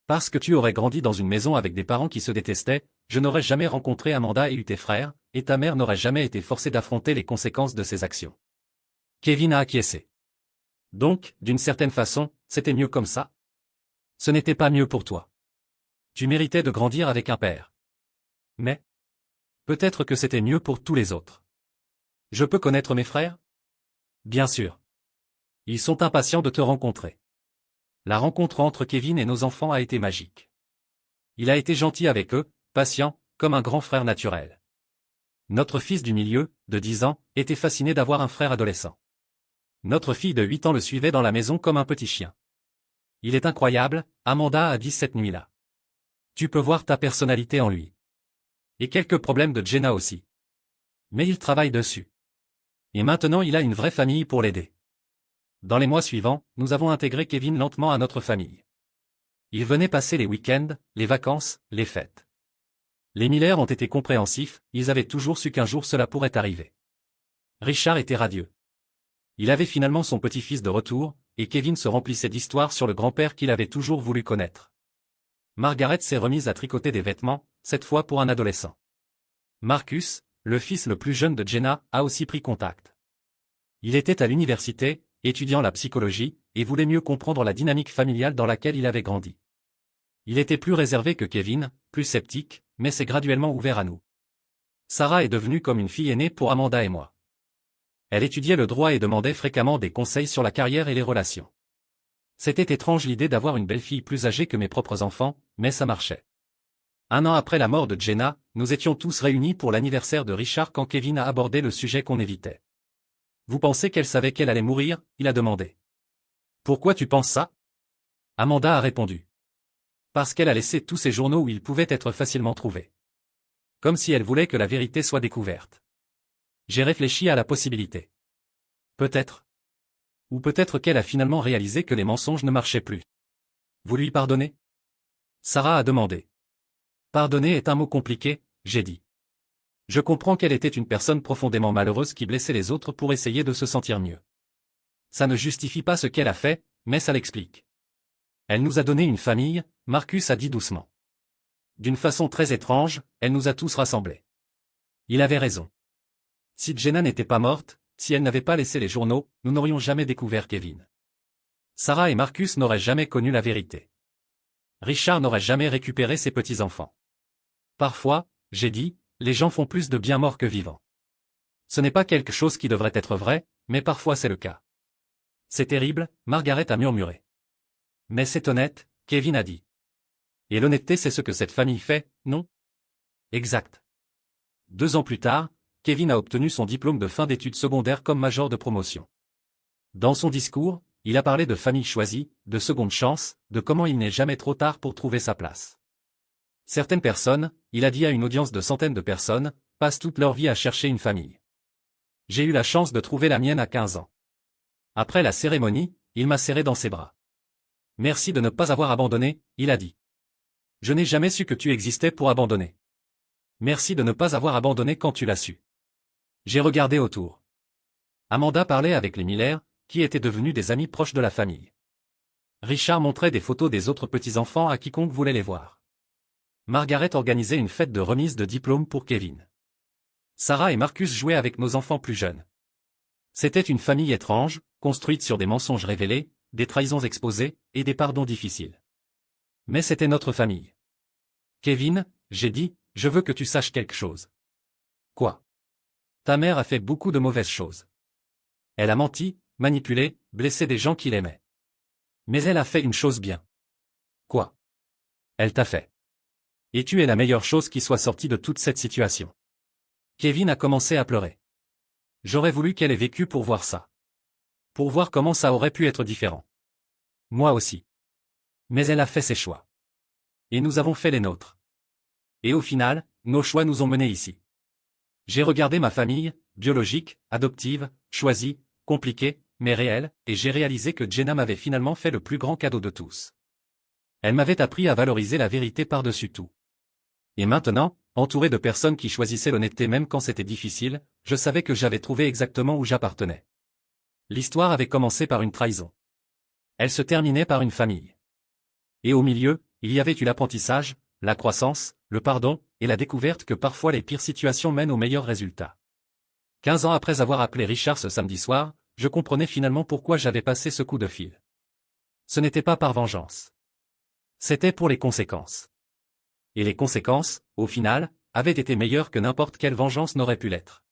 Parce que tu aurais grandi dans une maison avec des parents qui se détestaient, je n'aurais jamais rencontré Amanda et eu tes frères, et ta mère n'aurait jamais été forcée d'affronter les conséquences de ses actions. Kevin a acquiescé. Donc, d'une certaine façon, c'était mieux comme ça? Ce n'était pas mieux pour toi. Tu méritais de grandir avec un père. Mais peut-être que c'était mieux pour tous les autres. Je peux connaître mes frères? Bien sûr. Ils sont impatients de te rencontrer. La rencontre entre Kevin et nos enfants a été magique. Il a été gentil avec eux, patient, comme un grand frère naturel. Notre fils du milieu, de 10 ans, était fasciné d'avoir un frère adolescent. Notre fille de 8 ans le suivait dans la maison comme un petit chien. Il est incroyable, Amanda a dit cette nuit-là. Tu peux voir ta personnalité en lui. Et quelques problèmes de Jenna aussi. Mais il travaille dessus. Et maintenant il a une vraie famille pour l'aider. Dans les mois suivants, nous avons intégré Kevin lentement à notre famille. Il venait passer les week-ends, les vacances, les fêtes. Les Miller ont été compréhensifs, ils avaient toujours su qu'un jour cela pourrait arriver. Richard était radieux. Il avait finalement son petit-fils de retour, et Kevin se remplissait d'histoires sur le grand-père qu'il avait toujours voulu connaître. Margaret s'est remise à tricoter des vêtements, cette fois pour un adolescent. Marcus, le fils le plus jeune de Jenna, a aussi pris contact. Il était à l'université, étudiant la psychologie, et voulait mieux comprendre la dynamique familiale dans laquelle il avait grandi. Il était plus réservé que Kevin, plus sceptique, mais s'est graduellement ouvert à nous. Sarah est devenue comme une fille aînée pour Amanda et moi. Elle étudiait le droit et demandait fréquemment des conseils sur la carrière et les relations. C'était étrange l'idée d'avoir une belle-fille plus âgée que mes propres enfants, mais ça marchait. 1 an après la mort de Jenna, nous étions tous réunis pour l'anniversaire de Richard quand Kevin a abordé le sujet qu'on évitait. Vous pensez qu'elle savait qu'elle allait mourir? Il a demandé. Pourquoi tu penses ça? Amanda a répondu. Parce qu'elle a laissé tous ces journaux où ils pouvaient être facilement trouvés. Comme si elle voulait que la vérité soit découverte. J'ai réfléchi à la possibilité. Peut-être. Ou peut-être qu'elle a finalement réalisé que les mensonges ne marchaient plus. Vous lui pardonnez? Sarah a demandé. Pardonner est un mot compliqué, j'ai dit. Je comprends qu'elle était une personne profondément malheureuse qui blessait les autres pour essayer de se sentir mieux. Ça ne justifie pas ce qu'elle a fait, mais ça l'explique. Elle nous a donné une famille, Marcus a dit doucement. D'une façon très étrange, elle nous a tous rassemblés. Il avait raison. Si Jenna n'était pas morte, si elle n'avait pas laissé les journaux, nous n'aurions jamais découvert Kevin. Sarah et Marcus n'auraient jamais connu la vérité. Richard n'aurait jamais récupéré ses petits-enfants. Parfois, j'ai dit, les gens font plus de bien morts que vivants. Ce n'est pas quelque chose qui devrait être vrai, mais parfois c'est le cas. C'est terrible, Margaret a murmuré. Mais c'est honnête, Kevin a dit. Et l'honnêteté, c'est ce que cette famille fait, non? Exact. 2 ans plus tard, Kevin a obtenu son diplôme de fin d'études secondaires comme major de promotion. Dans son discours, il a parlé de famille choisie, de seconde chance, de comment il n'est jamais trop tard pour trouver sa place. Certaines personnes, il a dit à une audience de centaines de personnes, passent toute leur vie à chercher une famille. J'ai eu la chance de trouver la mienne à 15 ans. Après la cérémonie, il m'a serré dans ses bras. Merci de ne pas avoir abandonné, il a dit. Je n'ai jamais su que tu existais pour abandonner. Merci de ne pas avoir abandonné quand tu l'as su. J'ai regardé autour. Amanda parlait avec les Miller, qui étaient devenus des amis proches de la famille. Richard montrait des photos des autres petits-enfants à quiconque voulait les voir. Margaret organisait une fête de remise de diplôme pour Kevin. Sarah et Marcus jouaient avec nos enfants plus jeunes. C'était une famille étrange, construite sur des mensonges révélés, des trahisons exposées, et des pardons difficiles. Mais c'était notre famille. Kevin, j'ai dit, je veux que tu saches quelque chose. Quoi? Ta mère a fait beaucoup de mauvaises choses. Elle a menti, manipulé, blessé des gens qui l'aimaient. Mais elle a fait une chose bien. Quoi? Elle t'a fait. Et tu es la meilleure chose qui soit sortie de toute cette situation. Kevin a commencé à pleurer. J'aurais voulu qu'elle ait vécu pour voir ça. Pour voir comment ça aurait pu être différent. Moi aussi. Mais elle a fait ses choix. Et nous avons fait les nôtres. Et au final, nos choix nous ont menés ici. J'ai regardé ma famille, biologique, adoptive, choisie, compliquée, mais réelle, et j'ai réalisé que Jenna m'avait finalement fait le plus grand cadeau de tous. Elle m'avait appris à valoriser la vérité par-dessus tout. Et maintenant, entouré de personnes qui choisissaient l'honnêteté même quand c'était difficile, je savais que j'avais trouvé exactement où j'appartenais. L'histoire avait commencé par une trahison. Elle se terminait par une famille. Et au milieu, il y avait eu l'apprentissage, la croissance, le pardon, et la découverte que parfois les pires situations mènent aux meilleurs résultats. 15 ans après avoir appelé Richard ce samedi soir, je comprenais finalement pourquoi j'avais passé ce coup de fil. Ce n'était pas par vengeance. C'était pour les conséquences. Et les conséquences, au final, avaient été meilleures que n'importe quelle vengeance n'aurait pu l'être.